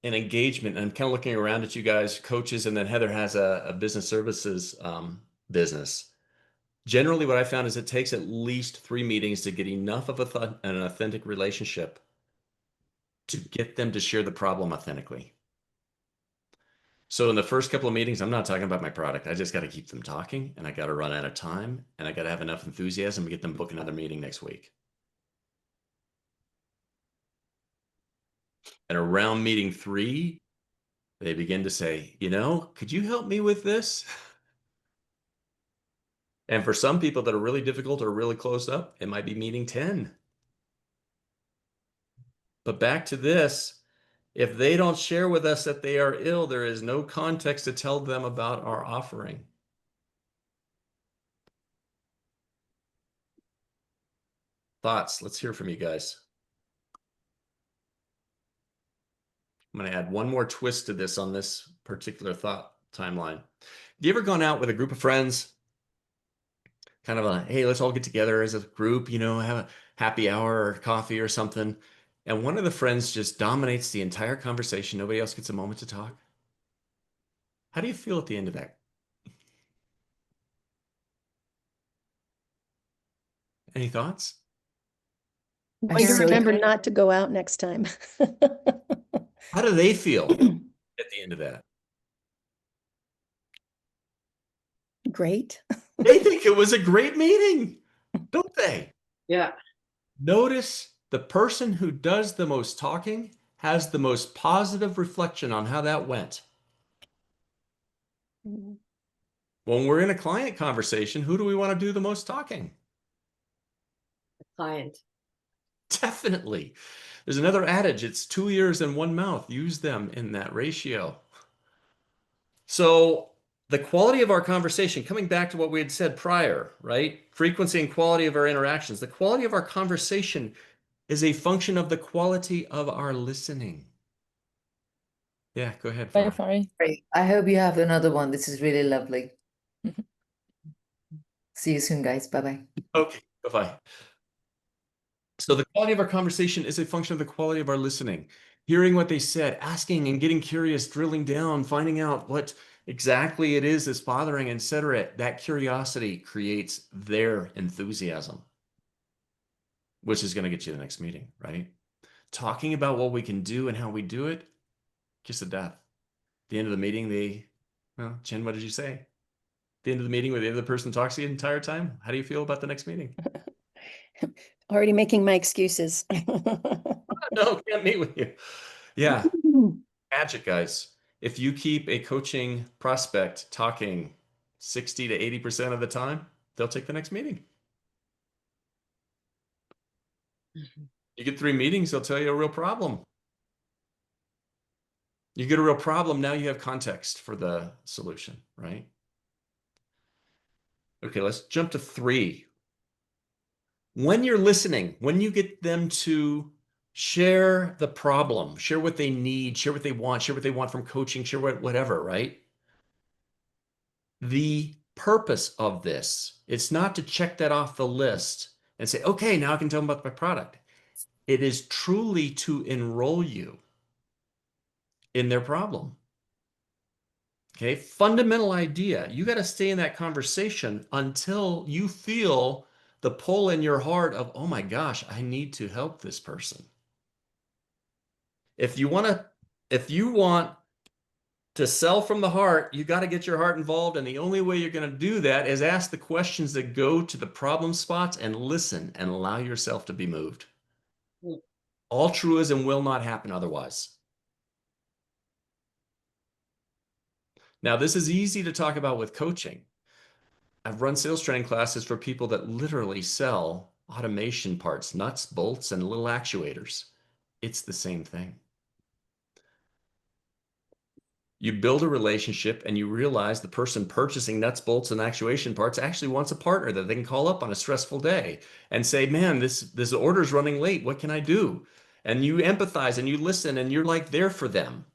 an engagement, and I'm kind of looking around at you guys, coaches, and then Heather has a business services business. Generally, what I found is it takes at least 3 meetings to get enough of an authentic relationship to get them to share the problem authentically. So in the first couple of meetings, I'm not talking about my product. I just got to keep them talking, and I got to run out of time, and I got to have enough enthusiasm to get them book another meeting next week. And around meeting 3, they begin to say, could you help me with this? And for some people that are really difficult or really closed up, it might be meeting 10. But back to this, if they don't share with us that they are ill, there is no context to tell them about our offering. Thoughts? Let's hear from you guys. I'm going to add one more twist to this on this particular thought timeline. Have you ever gone out with a group of friends? Kind of hey, let's all get together as a group, have a happy hour or coffee or something. And one of the friends just dominates the entire conversation. Nobody else gets a moment to talk. How do you feel at the end of that? Any thoughts? I remember not to go out next time. How do they feel at the end of that? Great. They think it was a great meeting, don't they? Yeah. Notice the person who does the most talking has the most positive reflection on how that went. When we're in a client conversation, who do we want to do the most talking? The client. Definitely. There's another adage, it's 2 ears and 1 mouth. Use them in that ratio. So the quality of our conversation, coming back to what we had said prior, right? Frequency and quality of our interactions. The quality of our conversation is a function of the quality of our listening. Yeah, go ahead. Bye, Fari. Great. I hope you have another one. This is really lovely. See you soon, guys. Bye-bye. Okay, bye-bye. So the quality of our conversation is a function of the quality of our listening. Hearing what they said, asking and getting curious, drilling down, finding out what exactly it is that's bothering, etc. That curiosity creates their enthusiasm, which is going to get you the next meeting, right? Talking about what we can do and how we do it, kiss of death. At the end of the meeting, Jen, what did you say? At the end of the meeting where the other person talks to you the entire time, how do you feel about the next meeting? Already making my excuses. No, can't meet with you. Yeah. Magic, guys. If you keep a coaching prospect talking 60 to 80% of the time, they'll take the next meeting. You get 3 meetings, they'll tell you a real problem. You get a real problem, now you have context for the solution, right? Okay, let's jump to 3. When you're listening, when you get them to share the problem, share what they need, share what they want from coaching, share whatever, right? The purpose of this, it's not to check that off the list and say, okay, now I can tell them about my product. It is truly to enroll you in their problem. Okay, fundamental idea. You got to stay in that conversation until you feel the pull in your heart of, oh my gosh, I need to help this person. If you want to sell from the heart, you got to get your heart involved. And the only way you're going to do that is ask the questions that go to the problem spots and listen and allow yourself to be moved. Altruism will not happen otherwise. Now, this is easy to talk about with coaching. I've run sales training classes for people that literally sell automation parts, nuts, bolts, and little actuators. It's the same thing. You build a relationship and you realize the person purchasing nuts, bolts, and actuation parts actually wants a partner that they can call up on a stressful day and say, man, this order's running late. What can I do? And you empathize and you listen and you're like there for them.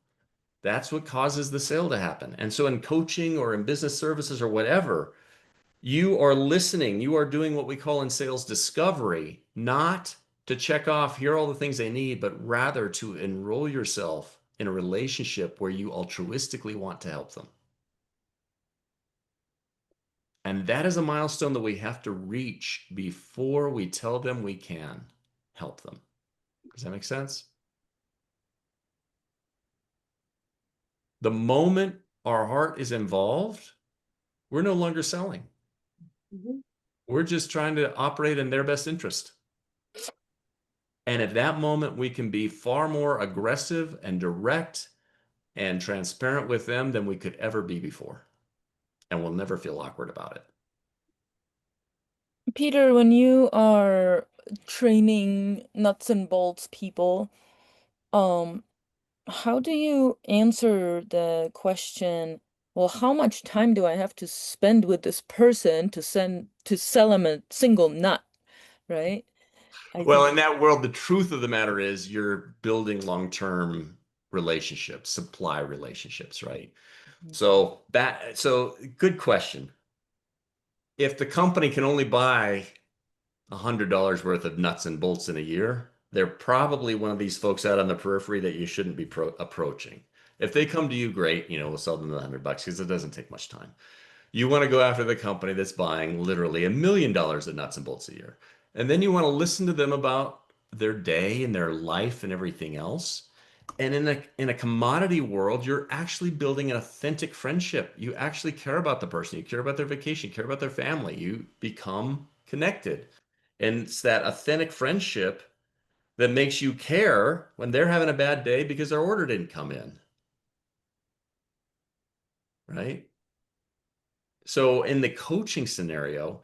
That's what causes the sale to happen. And so in coaching or in business services or whatever, you are listening. You are doing what we call in sales discovery, not to check off, here are all the things they need, but rather to enroll yourself in a relationship where you altruistically want to help them. And that is a milestone that we have to reach before we tell them we can help them. Does that make sense? The moment our heart is involved, we're no longer selling. We're just trying to operate in their best interest. And at that moment, we can be far more aggressive and direct and transparent with them than we could ever be before. And we'll never feel awkward about it. Peter, when you are training nuts and bolts people, how do you answer the question, well, how much time do I have to spend with this person to sell them a single nut, right? Well, in that world, the truth of the matter is you're building long-term relationships, supply relationships, right? So good question. If the company can only buy $100 worth of nuts and bolts in a year, they're probably one of these folks out on the periphery that you shouldn't be approaching. If they come to you, great, we'll sell them the $100 because it doesn't take much time. You want to go after the company that's buying literally $1 million of nuts and bolts a year. And then you want to listen to them about their day and their life and everything else. And in a commodity world, you're actually building an authentic friendship. You actually care about the person. You care about their vacation, you care about their family. You become connected. And it's that authentic friendship that makes you care when they're having a bad day because their order didn't come in. Right? So in the coaching scenario,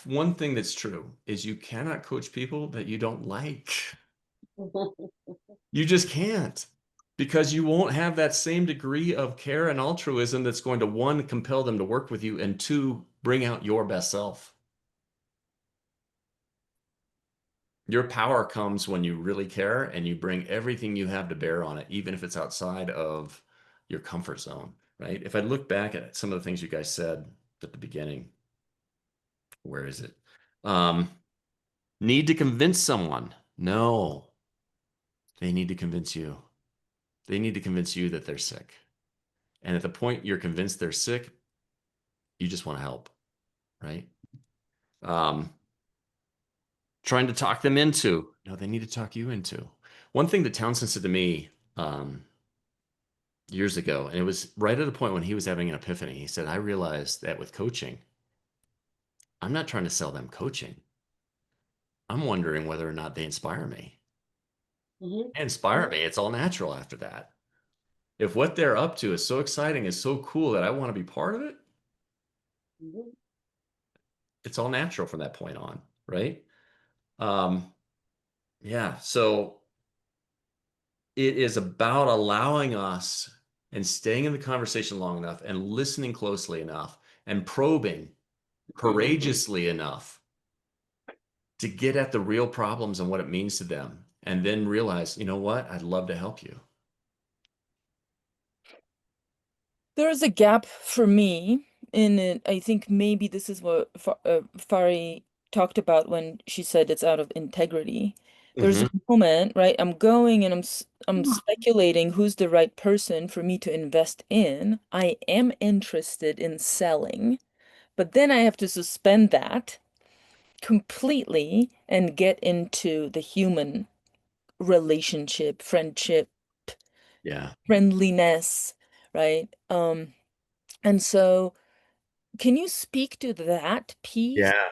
one thing that's true is you cannot coach people that you don't like. You just can't, because you won't have that same degree of care and altruism that's going to, one, compel them to work with you, and two, bring out your best self. Your power comes when you really care and you bring everything you have to bear on it, even if it's outside of your comfort zone, right? If I look back at some of the things you guys said at the beginning, where is it? Need to convince someone. No, they need to convince you. They need to convince you that they're sick. And at the point you're convinced they're sick, you just want to help, right? Trying to talk them into, no, they need to talk you into. One thing that Townsend said to me years ago, and it was right at a point when he was having an epiphany. He said, I realized that with coaching, I'm not trying to sell them coaching. I'm wondering whether or not they inspire me. They inspire me. It's all natural after that. If what they're up to is so exciting, is so cool that I want to be part of it, it's all natural from that point on, right? Yeah, so it is about allowing us and staying in the conversation long enough and listening closely enough and probing courageously enough to get at the real problems and what it means to them, and then realize, you know what, I'd love to help you. There's a gap for me in it. I think maybe this is what Fari talked about when she said it's out of integrity. There's Hmm. a moment, right? I'm going and I'm speculating who's the right person for me to invest in. I am interested in selling, but then I have to suspend that completely and get into the human relationship, friendship, Yeah. friendliness, right? And so can you speak to that piece? Yeah.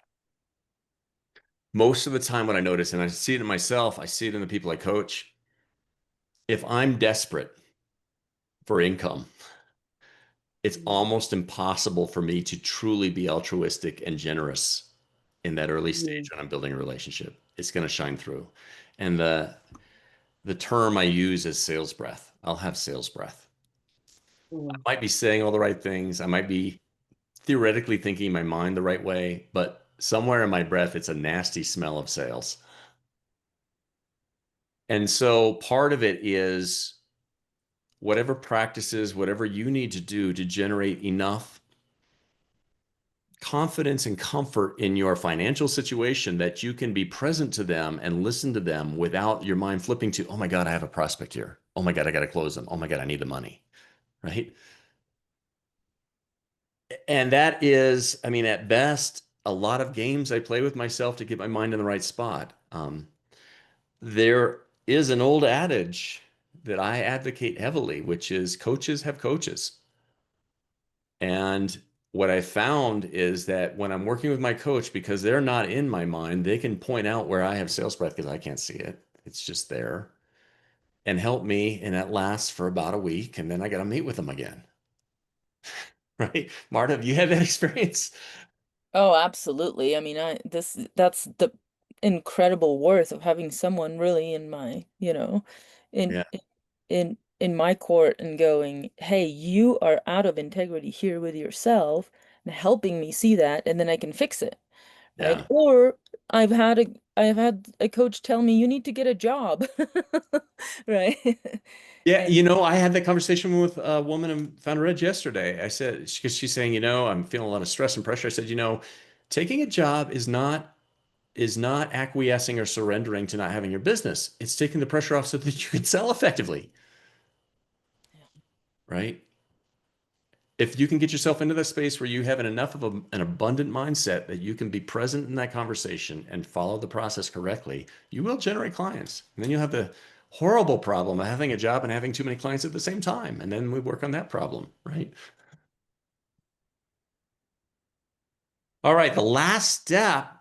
Most of the time, what I notice, and I see it in myself, I see it in the people I coach. If I'm desperate for income, it's almost impossible for me to truly be altruistic and generous in that early stage when I'm building a relationship. It's going to shine through. And the term I use is sales breath. I'll have sales breath. I Mm. might be saying all the right things. I might be theoretically thinking my mind the right way, but somewhere in my breath, it's a nasty smell of sales. And so part of it is whatever practices, whatever you need to do to generate enough confidence and comfort in your financial situation that you can be present to them and listen to them without your mind flipping to, oh my God, I have a prospect here. Oh my God, I got to close them. Oh my God, I need the money. Right. And that is, I mean, at best, a lot of games I play with myself to get my mind in the right spot. There is an old adage that I advocate heavily, which is coaches have coaches. And what I found is that when I'm working with my coach, because they're not in my mind, they can point out where I have sales breath because I can't see it. It's just there and help me. And that lasts for about a week. And then I got to meet with them again. Right. Marta, have you had that experience? Oh, absolutely. I mean, that's the incredible worth of having someone really in my, in Yeah. in my court and going, "Hey, you are out of integrity here with yourself," and helping me see that, and then I can fix it, right? Yeah. Or I've had a coach tell me you need to get a job, right? Yeah, And I had that conversation with a woman in Founder Edge yesterday. I said, because she's saying, I'm feeling a lot of stress and pressure. I said, taking a job is not acquiescing or surrendering to not having your business. It's taking the pressure off so that you can sell effectively, right? If you can get yourself into that space where you have enough of an abundant mindset that you can be present in that conversation and follow the process correctly, you will generate clients. And then you'll have the horrible problem of having a job and having too many clients at the same time. And then we work on that problem, right? All right, the last step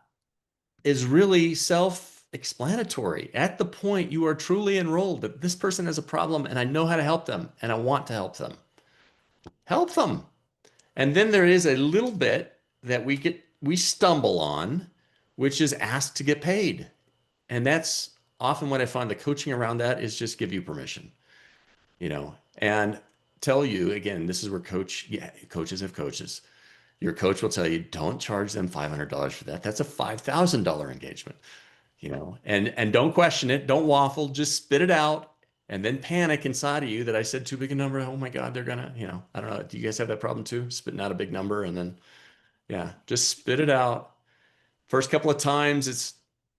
is really self-explanatory. At the point you are truly enrolled that this person has a problem and I know how to help them and I want to help them. Help them. And then there is a little bit that we stumble on, which is ask to get paid. And that's often what I find the coaching around that is just give you permission, and tell you again, this is where coaches have coaches. Your coach will tell you, don't charge them $500 for that. That's a $5,000 engagement, and don't question it. Don't waffle, just spit it out and then panic inside of you that I said too big a number. Oh my God, they're gonna, I don't know. Do you guys have that problem too? Spitting out a big number and then, yeah, just spit it out. First couple of times it's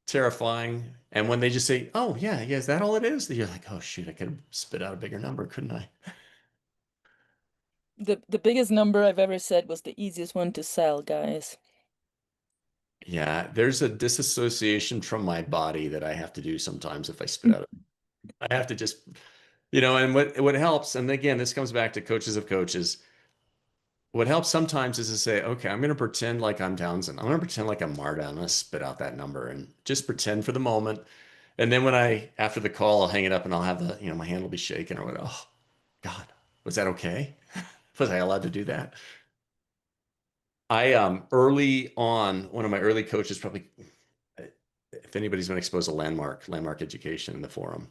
terrifying. And when they just say, oh yeah, yeah, is that all it is? You're like, oh shoot, I could have spit out a bigger number, couldn't I? the biggest number I've ever said was the easiest one to sell, guys. Yeah, there's a disassociation from my body that I have to do sometimes if I spit out. I have to just, and what helps, and again, this comes back to coaches of coaches. What helps sometimes is to say, okay, I'm going to pretend like I'm Townsend. I'm going to pretend like I'm Marta. I'm going to spit out that number and just pretend for the moment. And then after the call, I'll hang it up and I'll have my hand will be shaking or what. Oh God, was that okay? Was I allowed to do that? I early on, one of my early coaches probably, if anybody's been exposed to landmark education in the forum,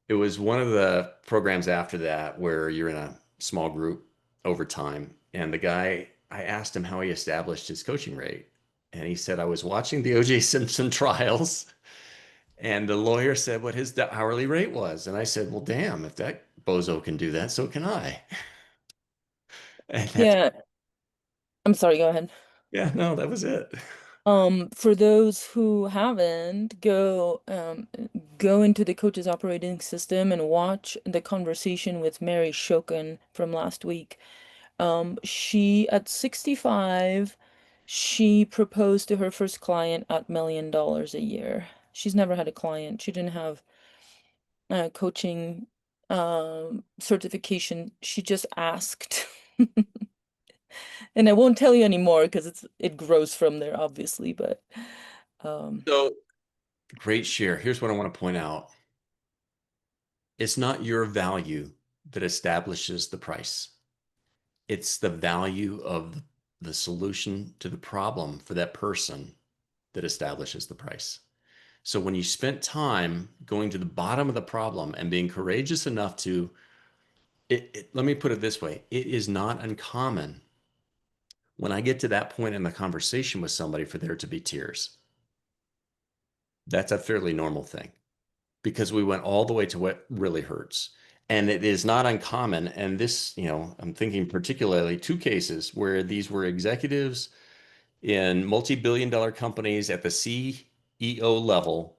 it was one of the programs after that where you're in a small group over time. And the guy, I asked him how he established his coaching rate. And he said, I was watching the O.J. Simpson trials. And the lawyer said what his hourly rate was. And I said, well, damn, if that bozo can do that, so can I. And that's, Yeah, I'm sorry, go ahead. yeah, no, that was it. For those who haven't, go into the coach's operating system and watch the conversation with Mary Shokin from last week. She, at 65, she proposed to her first client at $1 million a year. She's never had a client. She didn't have coaching certification. She just asked. And I won't tell you anymore because it grows from there, obviously, but So great share. Here's what I want to point out. It's not your value that establishes the price. It's the value of the solution to the problem for that person that establishes the price. So when you spent time going to the bottom of the problem and being courageous enough to, let me put it this way, it is not uncommon when I get to that point in the conversation with somebody for there to be tears. That's a fairly normal thing because we went all the way to what really hurts. And it is not uncommon. And this, I'm thinking particularly 2 cases where these were executives in multi-billion-dollar companies at the CEO level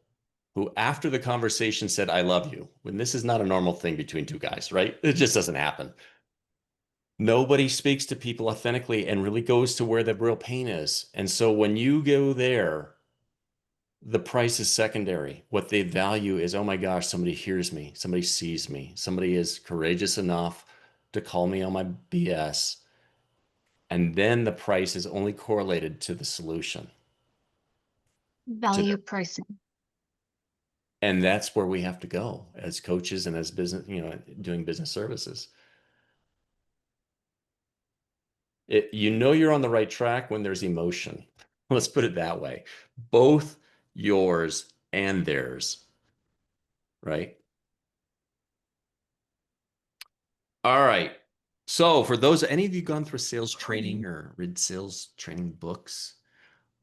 who, after the conversation, said, "I love you," when this is not a normal thing between 2 guys, right? It just doesn't happen. Nobody speaks to people authentically and really goes to where the real pain is. And so when you go there, the price is secondary. What they value is, oh my gosh, somebody hears me, somebody sees me, somebody is courageous enough to call me on my BS. And then the price is only correlated to the solution. Value pricing. And that's where we have to go as coaches and as business, doing business services. You're on the right track when there's emotion. Let's put it that way. Both yours and theirs, right? All right. So for those, any of you gone through sales training or read sales training books?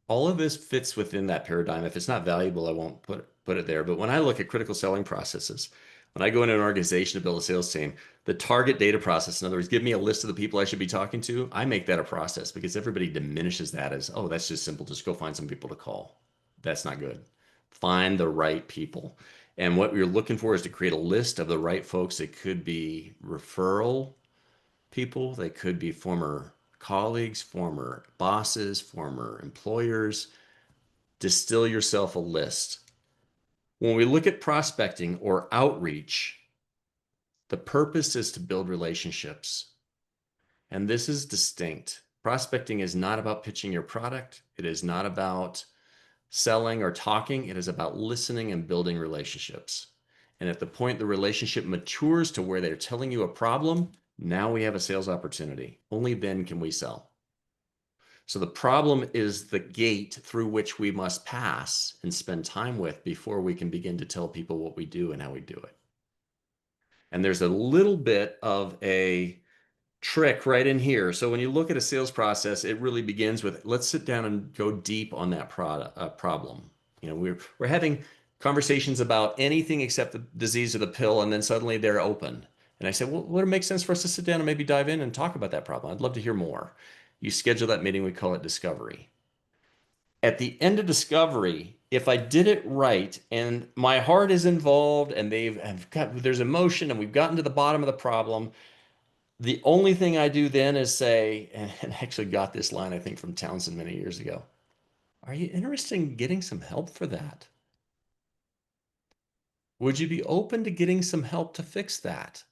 All of this fits within that paradigm. If it's not valuable, I won't put it there. But when I look at critical selling processes, when I go into an organization to build a sales team, the target data process, in other words, give me a list of the people I should be talking to, I make that a process because everybody diminishes that as, oh, that's just simple. Just go find some people to call. That's not good. Find the right people. And what you're looking for is to create a list of the right folks. It could be referral people, they could be former colleagues, former bosses, former employers. Distill yourself a list. When we look at prospecting or outreach, the purpose is to build relationships. And this is distinct. Prospecting is not about pitching your product. It is not about selling or talking. It is about listening and building relationships. And at the point the relationship matures to where they're telling you a problem, now we have a sales opportunity. Only then can we sell. So the problem is the gate through which we must pass and spend time with before we can begin to tell people what we do and how we do it. And there's a little bit of a trick right in here. So when you look at a sales process, it really begins with, let's sit down and go deep on that problem. We're having conversations about anything except the disease or the pill, and then suddenly they're open. And I said, well, would it make sense for us to sit down and maybe dive in and talk about that problem? I'd love to hear more. You schedule that meeting, we call it discovery. At the end of discovery, if I did it right and my heart is involved and there's emotion and we've gotten to the bottom of the problem, the only thing I do then is say, and I actually got this line, I think, from Townsend many years ago. Are you interested in getting some help for that? Would you be open to getting some help to fix that?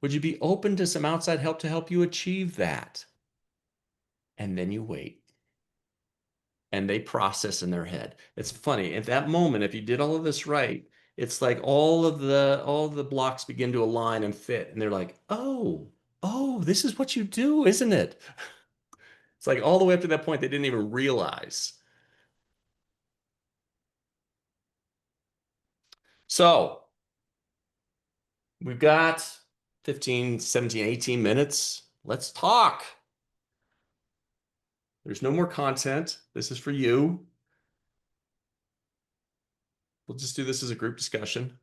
Would you be open to some outside help to help you achieve that? And then you wait. And they process in their head. It's funny. At that moment, if you did all of this right, it's like all of the blocks begin to align and fit. And they're like, oh, this is what you do, isn't it? It's like all the way up to that point, they didn't even realize. So we've got 15, 17, 18 minutes. Let's talk. There's no more content. This is for you. We'll just do this as a group discussion.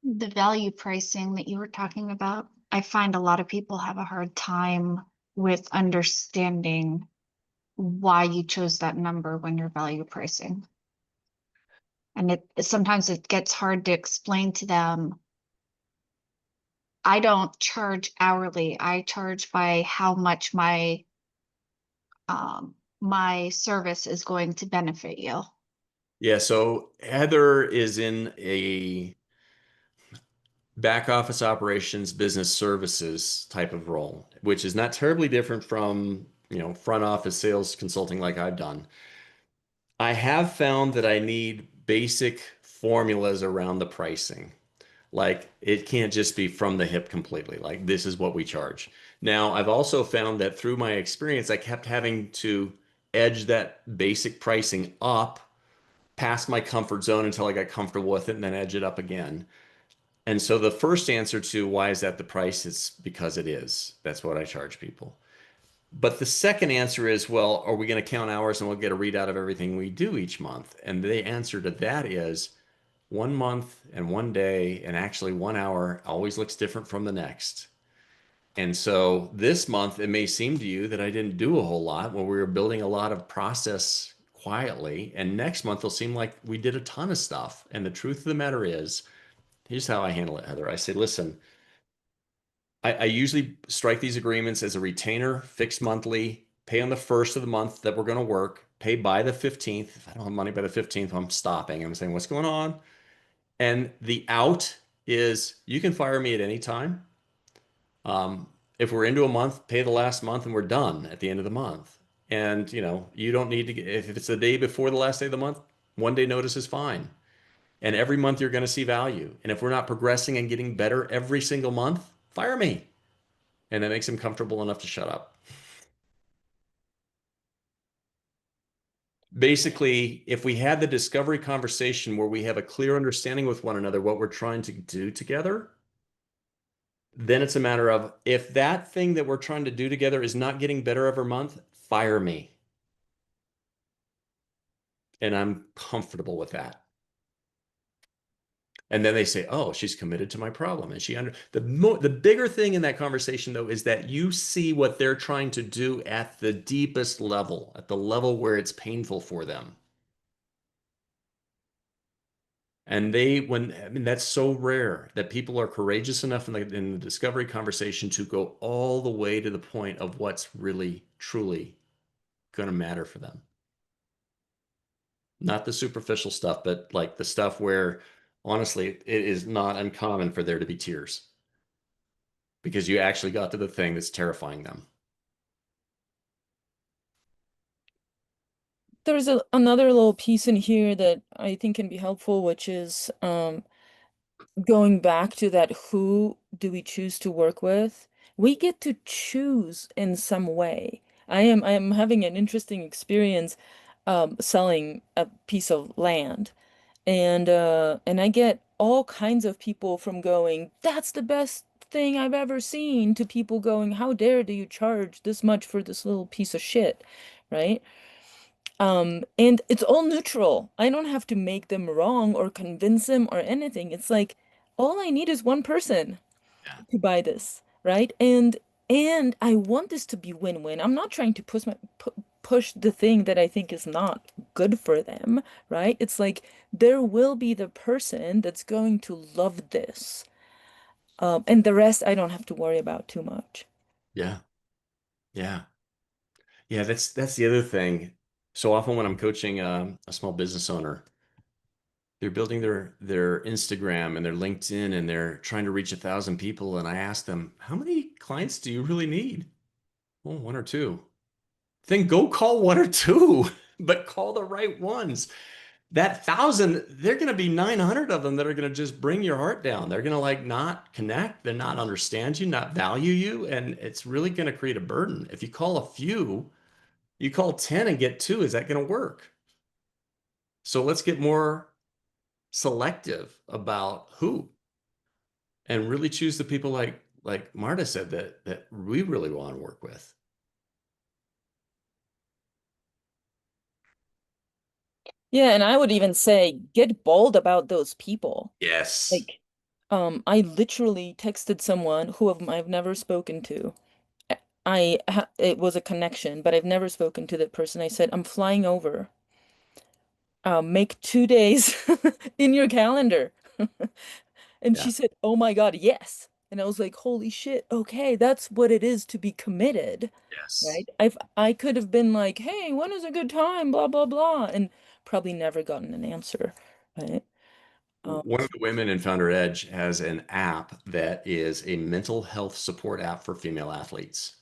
The value pricing that you were talking about, I find a lot of people have a hard time with understanding why you chose that number when you're value pricing. And sometimes it gets hard to explain to them. I don't charge hourly. I charge by how much my service is going to benefit you. Yeah, so Heather is in a back office operations business services type of role, which is not terribly different from, front office sales consulting like I've done. I have found that I need basic formulas around the pricing. Like it can't just be from the hip completely. Like this is what we charge. Now, I've also found that through my experience, I kept having to edge that basic pricing up past my comfort zone until I got comfortable with it and then edge it up again. And so the first answer to why is that the price is because it is. That's what I charge people. But the second answer is, well, are we going to count hours and we'll get a readout of everything we do each month? And the answer to that is 1 month and 1 day and actually 1 hour always looks different from the next. And so this month, it may seem to you that I didn't do a whole lot when we were building a lot of process quietly. And next month, it'll seem like we did a ton of stuff. And the truth of the matter is, here's how I handle it, Heather. I say, listen, I usually strike these agreements as a retainer, fixed monthly, pay on the first of the month that we're going to work, pay by the 15th. If I don't have money by the 15th, I'm stopping. I'm saying, what's going on? And the out is you can fire me at any time. If we're into a month, pay the last month and we're done at the end of the month. And you don't need to get, if it's the day before the last day of the month, 1 day notice is fine. And every month you're going to see value. And if we're not progressing and getting better every single month, fire me. And that makes them comfortable enough to shut up. Basically, if we had the discovery conversation where we have a clear understanding with one another what we're trying to do together, then it's a matter of if that thing that we're trying to do together is not getting better every month, fire me. And I'm comfortable with that. And then they say, oh, she's committed to my problem. And the bigger thing in that conversation, though, is that you see what they're trying to do at the deepest level, at the level where it's painful for them. And that's so rare that people are courageous enough in the discovery conversation to go all the way to the point of what's really, truly going to matter for them. Not the superficial stuff, but like the stuff where honestly, it is not uncommon for there to be tears because you actually got to the thing that's terrifying them. There's another little piece in here that I think can be helpful, which is going back to that, who do we choose to work with? We get to choose in some way. I am having an interesting experience selling a piece of land. And I get all kinds of people from going, that's the best thing I've ever seen, to people going, how dare do you charge this much for this little piece of shit, right? And it's all neutral. I don't have to make them wrong or convince them or anything. It's like all I need is one person to buy this, right? And I want this to be win-win. I'm not trying to push the thing that I think is not good for them, right? It's like there will be the person that's going to love this. And the rest I don't have to worry about too much. Yeah. Yeah. Yeah, that's the other thing. So often when I'm coaching a small business owner, they're building their Instagram and their LinkedIn and they're trying to reach 1,000 people. And I ask them, how many clients do you really need? Oh, one or two. Then go call one or two, but call the right ones. That 1,000, they're going to be 900 of them that are going to just bring your heart down. They're going to like not connect, they're not understand you, not value you. And it's really going to create a burden. If you call a few, you call 10 and get two, is that going to work? So let's get more selective about who and really choose the people like Marta said that we really want to work with. Yeah, and I would even say get bold about those people. Yes. Like, I literally texted someone who I've never spoken to it was a connection, but I've never spoken to that person. I said, I'm flying over. Make 2 days in your calendar. And Yeah. she said, oh my God, yes. And I was like, holy shit, okay, that's what it is to be committed, Yes. right? I could have been like, hey, when is a good time? Blah, blah, blah, and probably never gotten an answer, right? One of the women in Founder Edge has an app that is a mental health support app for female athletes.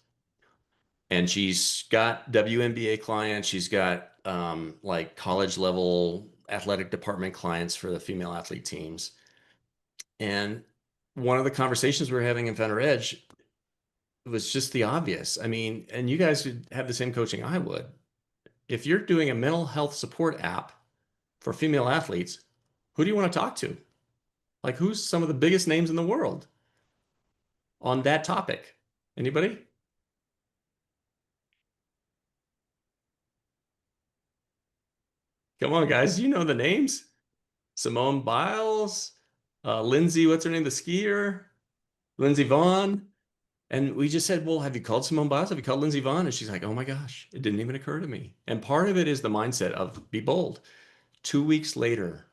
And she's got WNBA clients. She's got like college level athletic department clients for the female athlete teams. And one of the conversations we were having in Founder Edge was just the obvious. I mean, and you guys would have the same coaching I would. If you're doing a mental health support app for female athletes, who do you want to talk to? Like, who's some of the biggest names in the world on that topic? Anybody? Come on, guys. You know the names. Simone Biles, Lindsay, what's her name? The skier, Lindsey Vaughn. And we just said, well, have you called Simone Biles? Have you called Lindsey Vaughn? And she's like, oh my gosh, it didn't even occur to me. And part of it is the mindset of be bold. 2 weeks later,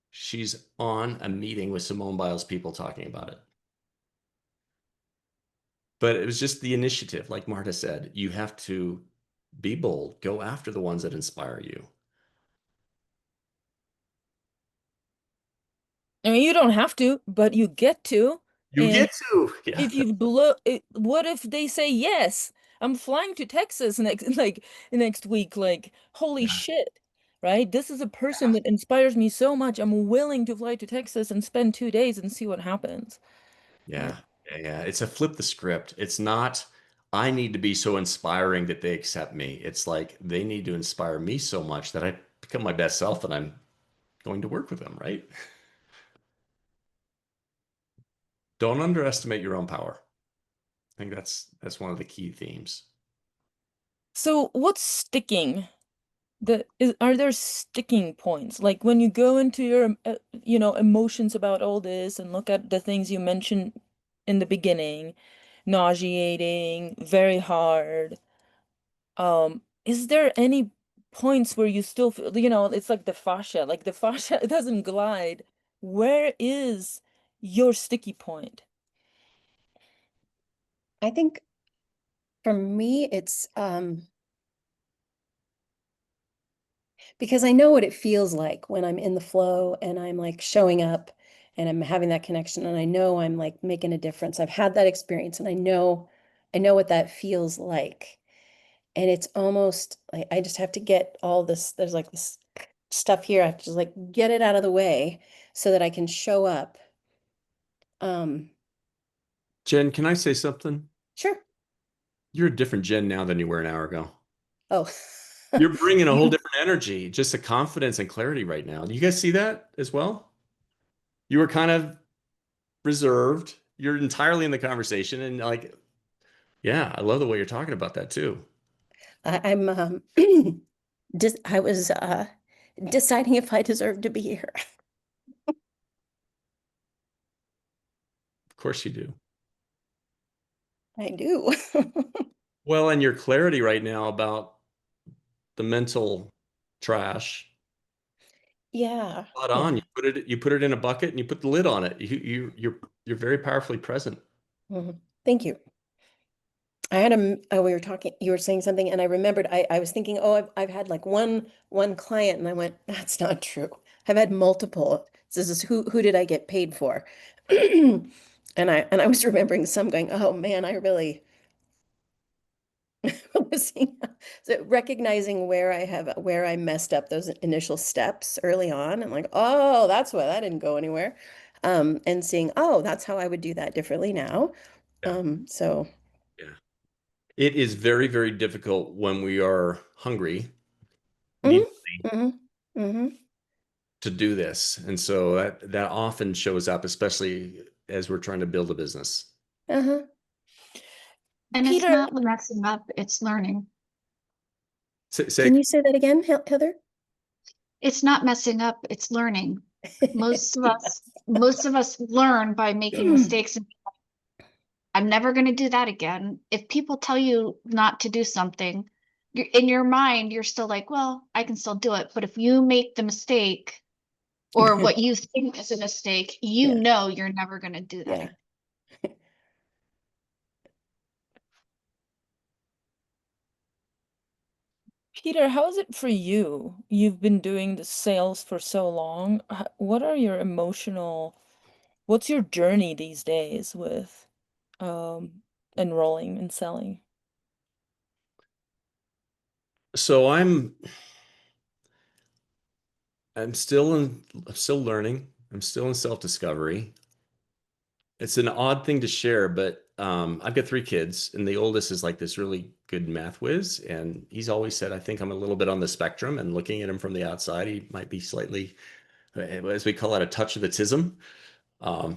she's on a meeting with Simone Biles people talking about it. But it was just the initiative, like Marta said, you have to be bold, go after the ones that inspire you. I mean, you don't have to, but you get to. You And get to, yeah. if you blow it, what if they say yes? I'm flying to Texas next week. Like, holy Yeah. shit, right? This is a person that inspires me so much. I'm willing to fly to Texas and spend 2 days and see what happens. Yeah. Yeah. It's a flip the script. It's not, I need to be so inspiring that they accept me. It's like they need to inspire me so much that I become my best self and I'm going to work with them, right? Don't underestimate your own power. I think that's one of the key themes. So what's sticking? Are there sticking points? Like when you go into your, emotions about all this and look at the things you mentioned in the beginning, nauseating, very hard. Is there any points where you still feel, it's like the fascia, it doesn't glide. Where is your sticky point? I think for me, it's because I know what it feels like when I'm in the flow and I'm like showing up and I'm having that connection and I know I'm like making a difference. I've had that experience and I know what that feels like. And it's almost like I just have to get all this, there's like this stuff here. I have to just like get it out of the way so that I can show up. Jen, can I say something? Sure. You're a different Jen now than you were an hour ago. Oh. You're bringing a whole different energy, just a confidence and clarity right now. Do you guys see that as well? You were kind of reserved. You're entirely in the conversation and like, yeah, I love the way you're talking about that too. I'm I was deciding if I deserve to be here. Of course you do. I do. Well, and your clarity right now about the mental trash. Yeah. Spot Yeah. on. You put it in a bucket and you put the lid on it. You're very powerfully present. Thank you. I had we were talking, you were saying something and I remembered I was thinking, oh, I've had like one client and I went, that's not true. I've had multiple. This is who did I get paid for? And I was remembering some going, oh man, I really was so recognizing where I messed up those initial steps early on. I'm like, oh, that's why that didn't go anywhere. And seeing, oh, that's how I would do that differently now. Yeah. So Yeah. It is very, very difficult when we are hungry, mhm, need mhm, mhm. to do this. And so that often shows up, especially as we're trying to build a business. Uh-huh. And it's Peter, not messing up, it's learning. can you say that again, Heather? It's not messing up, it's learning. Most of us learn by making mistakes. I'm never going to do that again. If people tell you not to do something, in your mind, you're still like, well, I can still do it. But if you make the mistake or what you think is a mistake, you Yeah. know you're never going to do that. Yeah. Peter, how is it for you? You've been doing the sales for so long. What are your what's your journey these days with enrolling and selling? So I'm still learning. I'm still in self-discovery. It's an odd thing to share, but I've got 3 kids, and the oldest is like this really good math whiz, and he's always said, I think I'm a little bit on the spectrum, and looking at him from the outside, he might be slightly, as we call it, a touch of autism,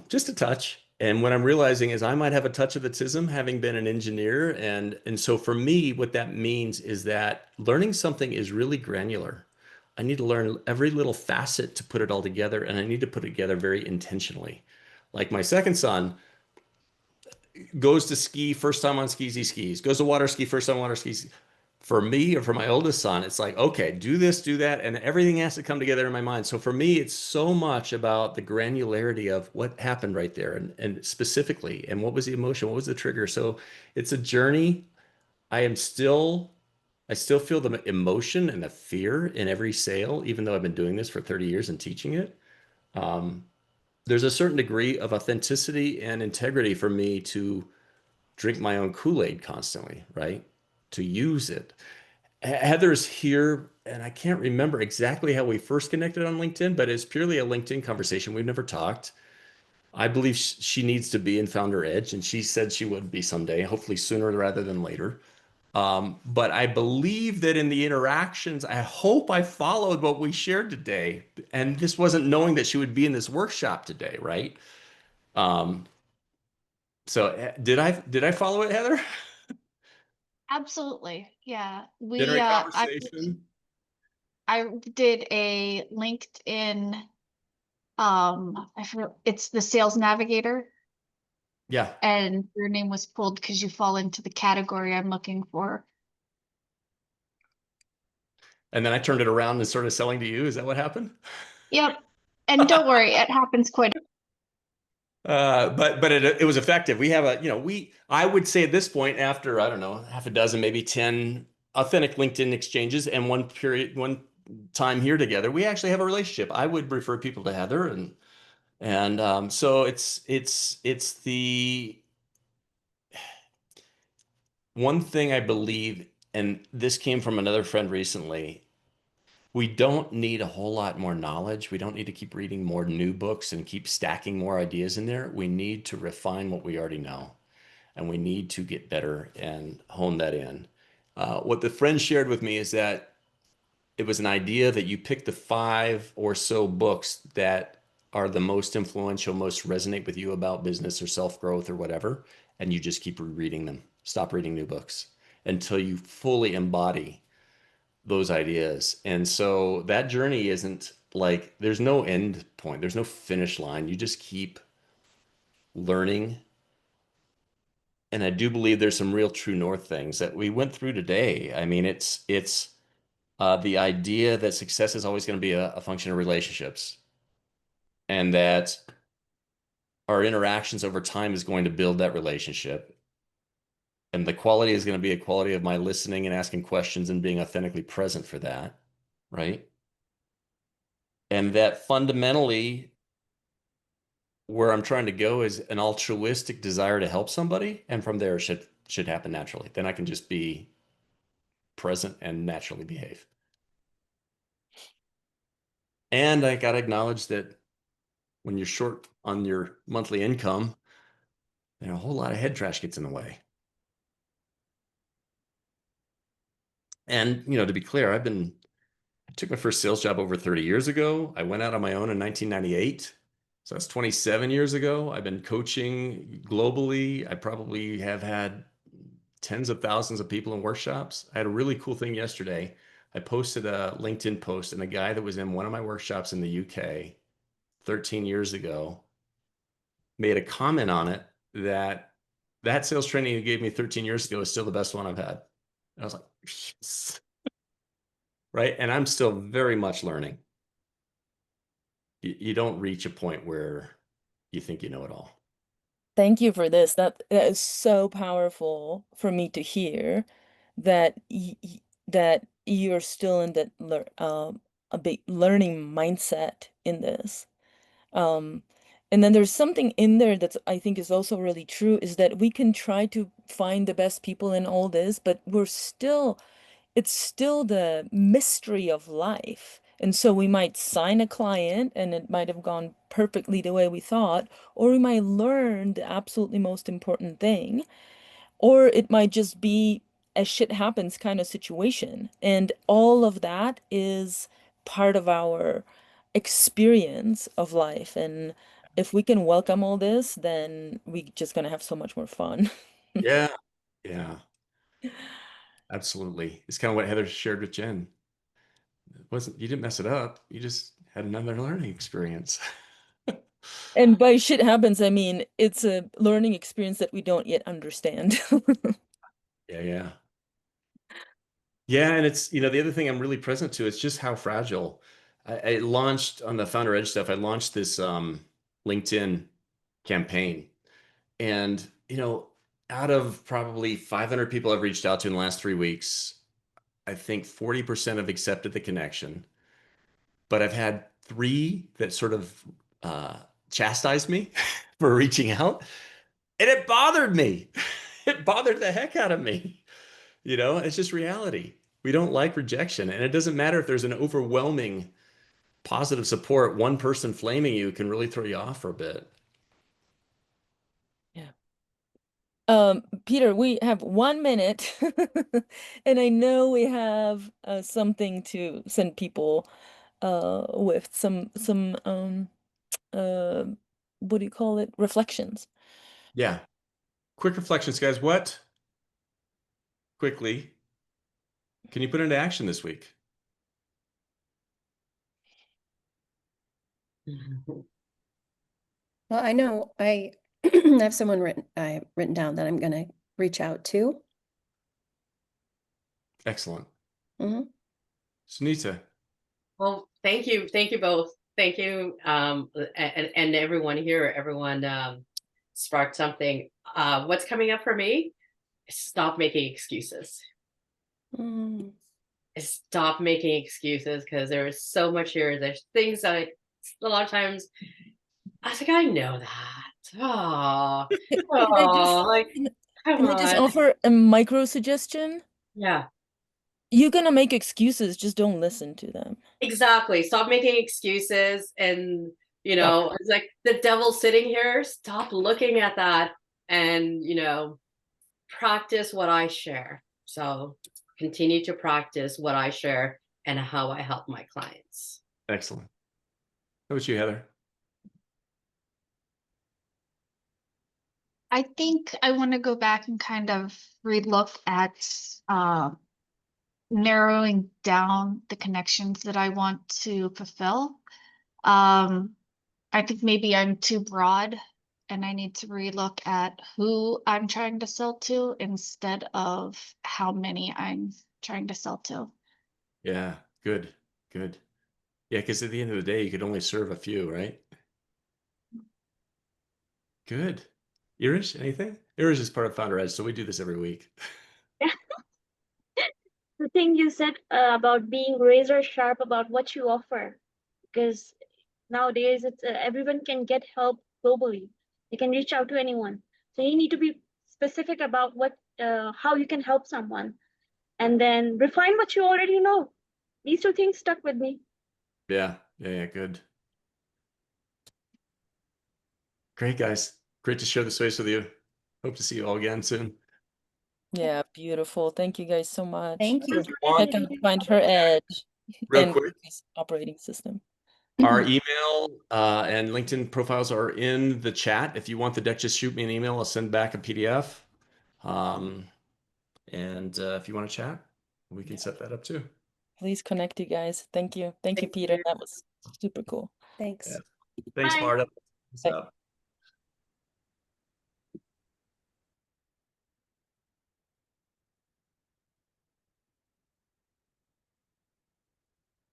just a touch. And what I'm realizing is I might have a touch of autism, having been an engineer, and so for me, what that means is that learning something is really granular. I need to learn every little facet to put it all together, and I need to put it together very intentionally. Like my second son goes to ski, first time on skis, he skis. Goes to water ski, first time water skis. For me or for my oldest son, it's like, okay, do this, do that, and everything has to come together in my mind. So for me, it's so much about the granularity of what happened right there and specifically, and what was the emotion, what was the trigger. So it's a journey. I still feel the emotion and the fear in every sale, even though I've been doing this for 30 years and teaching it. Um, there's a certain degree of authenticity and integrity for me to drink my own Kool-Aid constantly, right? To use it. Heather's here, and I can't remember exactly how we first connected on LinkedIn, but it's purely a LinkedIn conversation. We've never talked. I believe she needs to be in Founder Edge, and she said she would be someday, hopefully sooner rather than later. But I believe that in the interactions, I hope I followed what we shared today. And this wasn't knowing that she would be in this workshop today, right? Um, so did I follow it, Heather? Absolutely. Yeah. Generate conversation. I did a LinkedIn, I forgot, it's the Sales Navigator, Yeah. and your name was pulled because you fall into the category I'm looking for. And then I turned it around and started selling to you. Is that what happened? Yep. And don't worry, it happens quite. But it was effective. We have I would say at this point, after, I don't know, half a dozen, maybe 10 authentic LinkedIn exchanges and one time here together, we actually have a relationship. I would refer people to Heather, and so it's the one thing I believe, and this came from another friend recently. We don't need a whole lot more knowledge. We don't need to keep reading more new books and keep stacking more ideas in there. We need to refine what we already know, and we need to get better and hone that in. What the friend shared with me is that it was an idea that you pick the 5 or so books that are the most influential, most resonate with you about business or self-growth or whatever, and you just keep rereading them. Stop reading new books until you fully embody those ideas. And so that journey isn't like there's no end point, there's no finish line. You just keep learning. And I do believe there's some real true north things that we went through today. I mean, it's the idea that success is always going to be a function of relationships, and that our interactions over time is going to build that relationship. And the quality is going to be a quality of my listening and asking questions and being authentically present for that, right? And that fundamentally, where I'm trying to go is an altruistic desire to help somebody, and from there it should happen naturally. Then I can just be present and naturally behave. And I got to acknowledge that when you're short on your monthly income, a whole lot of head trash gets in the way. And, to be clear, I took my first sales job over 30 years ago. I went out on my own in 1998. So that's 27 years ago. I've been coaching globally. I probably have had tens of thousands of people in workshops. I had a really cool thing yesterday. I posted a LinkedIn post, and a guy that was in one of my workshops in the UK 13 years ago made a comment on it that that sales training you gave me 13 years ago is still the best one I've had. And I was like, yes. Right. And I'm still very much learning. You don't reach a point where you think you know it all. Thank you for this. That is so powerful for me to hear that that you're still in that a big learning mindset in this. And then there's something in there that's I think is also really true is that we can try to find the best people in all this, but it's still the mystery of life. And so we might sign a client and it might have gone perfectly the way we thought, or we might learn the absolutely most important thing, or it might just be a shit happens kind of situation. And all of that is part of our experience of life. And if we can welcome all this, then we're just gonna have so much more fun. Yeah. Yeah. Absolutely. It's kind of what Heather shared with Jen. You didn't mess it up. You just had another learning experience. And by shit happens, I mean, it's a learning experience that we don't yet understand. Yeah, yeah. Yeah, and it's, the other thing I'm really present to, it's just how fragile. I launched on the Founder Edge stuff, I launched this LinkedIn campaign. And, out of probably 500 people I've reached out to in the last 3 weeks, I think 40% have accepted the connection. But I've had 3 that sort of chastised me for reaching out. And it bothered me. It bothered the heck out of me. It's just reality. We don't like rejection. And it doesn't matter if there's an overwhelming positive support, one person flaming you can really throw you off for a bit. Yeah. Peter, we have 1 minute, and I know we have something to send people with some what do you call it? Reflections. Yeah. Quick reflections, guys. Quickly, can you put into action this week? Well, I know I have someone written down that I'm going to reach out to. Excellent. Mm-hmm. Sunita. Well, thank you both. Thank you, and everyone here. Everyone sparked something. What's coming up for me? Stop making excuses. Stop making excuses, because there is so much here. There's things that a lot of times I was like, I know that. Oh, come can I just on. offer a micro suggestion? Yeah. You're gonna make excuses, just don't listen to them. Exactly. Stop making excuses. And, it's like the devil sitting here. Stop looking at that and, practice what I share. So continue to practice what I share and how I help my clients. Excellent. How about you, Heather? I think I want to go back and kind of relook at narrowing down the connections that I want to fulfill. I think maybe I'm too broad, and I need to relook at who I'm trying to sell to instead of how many I'm trying to sell to. Yeah, good. Yeah, because at the end of the day, you could only serve a few, right? Good. Irish, anything? Irish is part of Founder Edge, so we do this every week. The thing you said about being razor sharp about what you offer, because nowadays it's everyone can get help globally. They can reach out to anyone. So you need to be specific about how you can help someone, and then refine what you already know. These 2 things stuck with me. Yeah, good. Great, guys. Great to share the space with you. Hope to see you all again soon. Yeah, beautiful. Thank you guys so much. Thank you. Check out Find Her Edge Real and quick, operating system. our email and LinkedIn profiles are in the chat. If you want the deck, just shoot me an email. I'll send back a PDF. And if you want to chat, we can set that up too. Please connect, you guys. Thank you. Thank you, Peter. That was super cool. Thanks. Yeah. Thanks, Bye. Marta. What's up?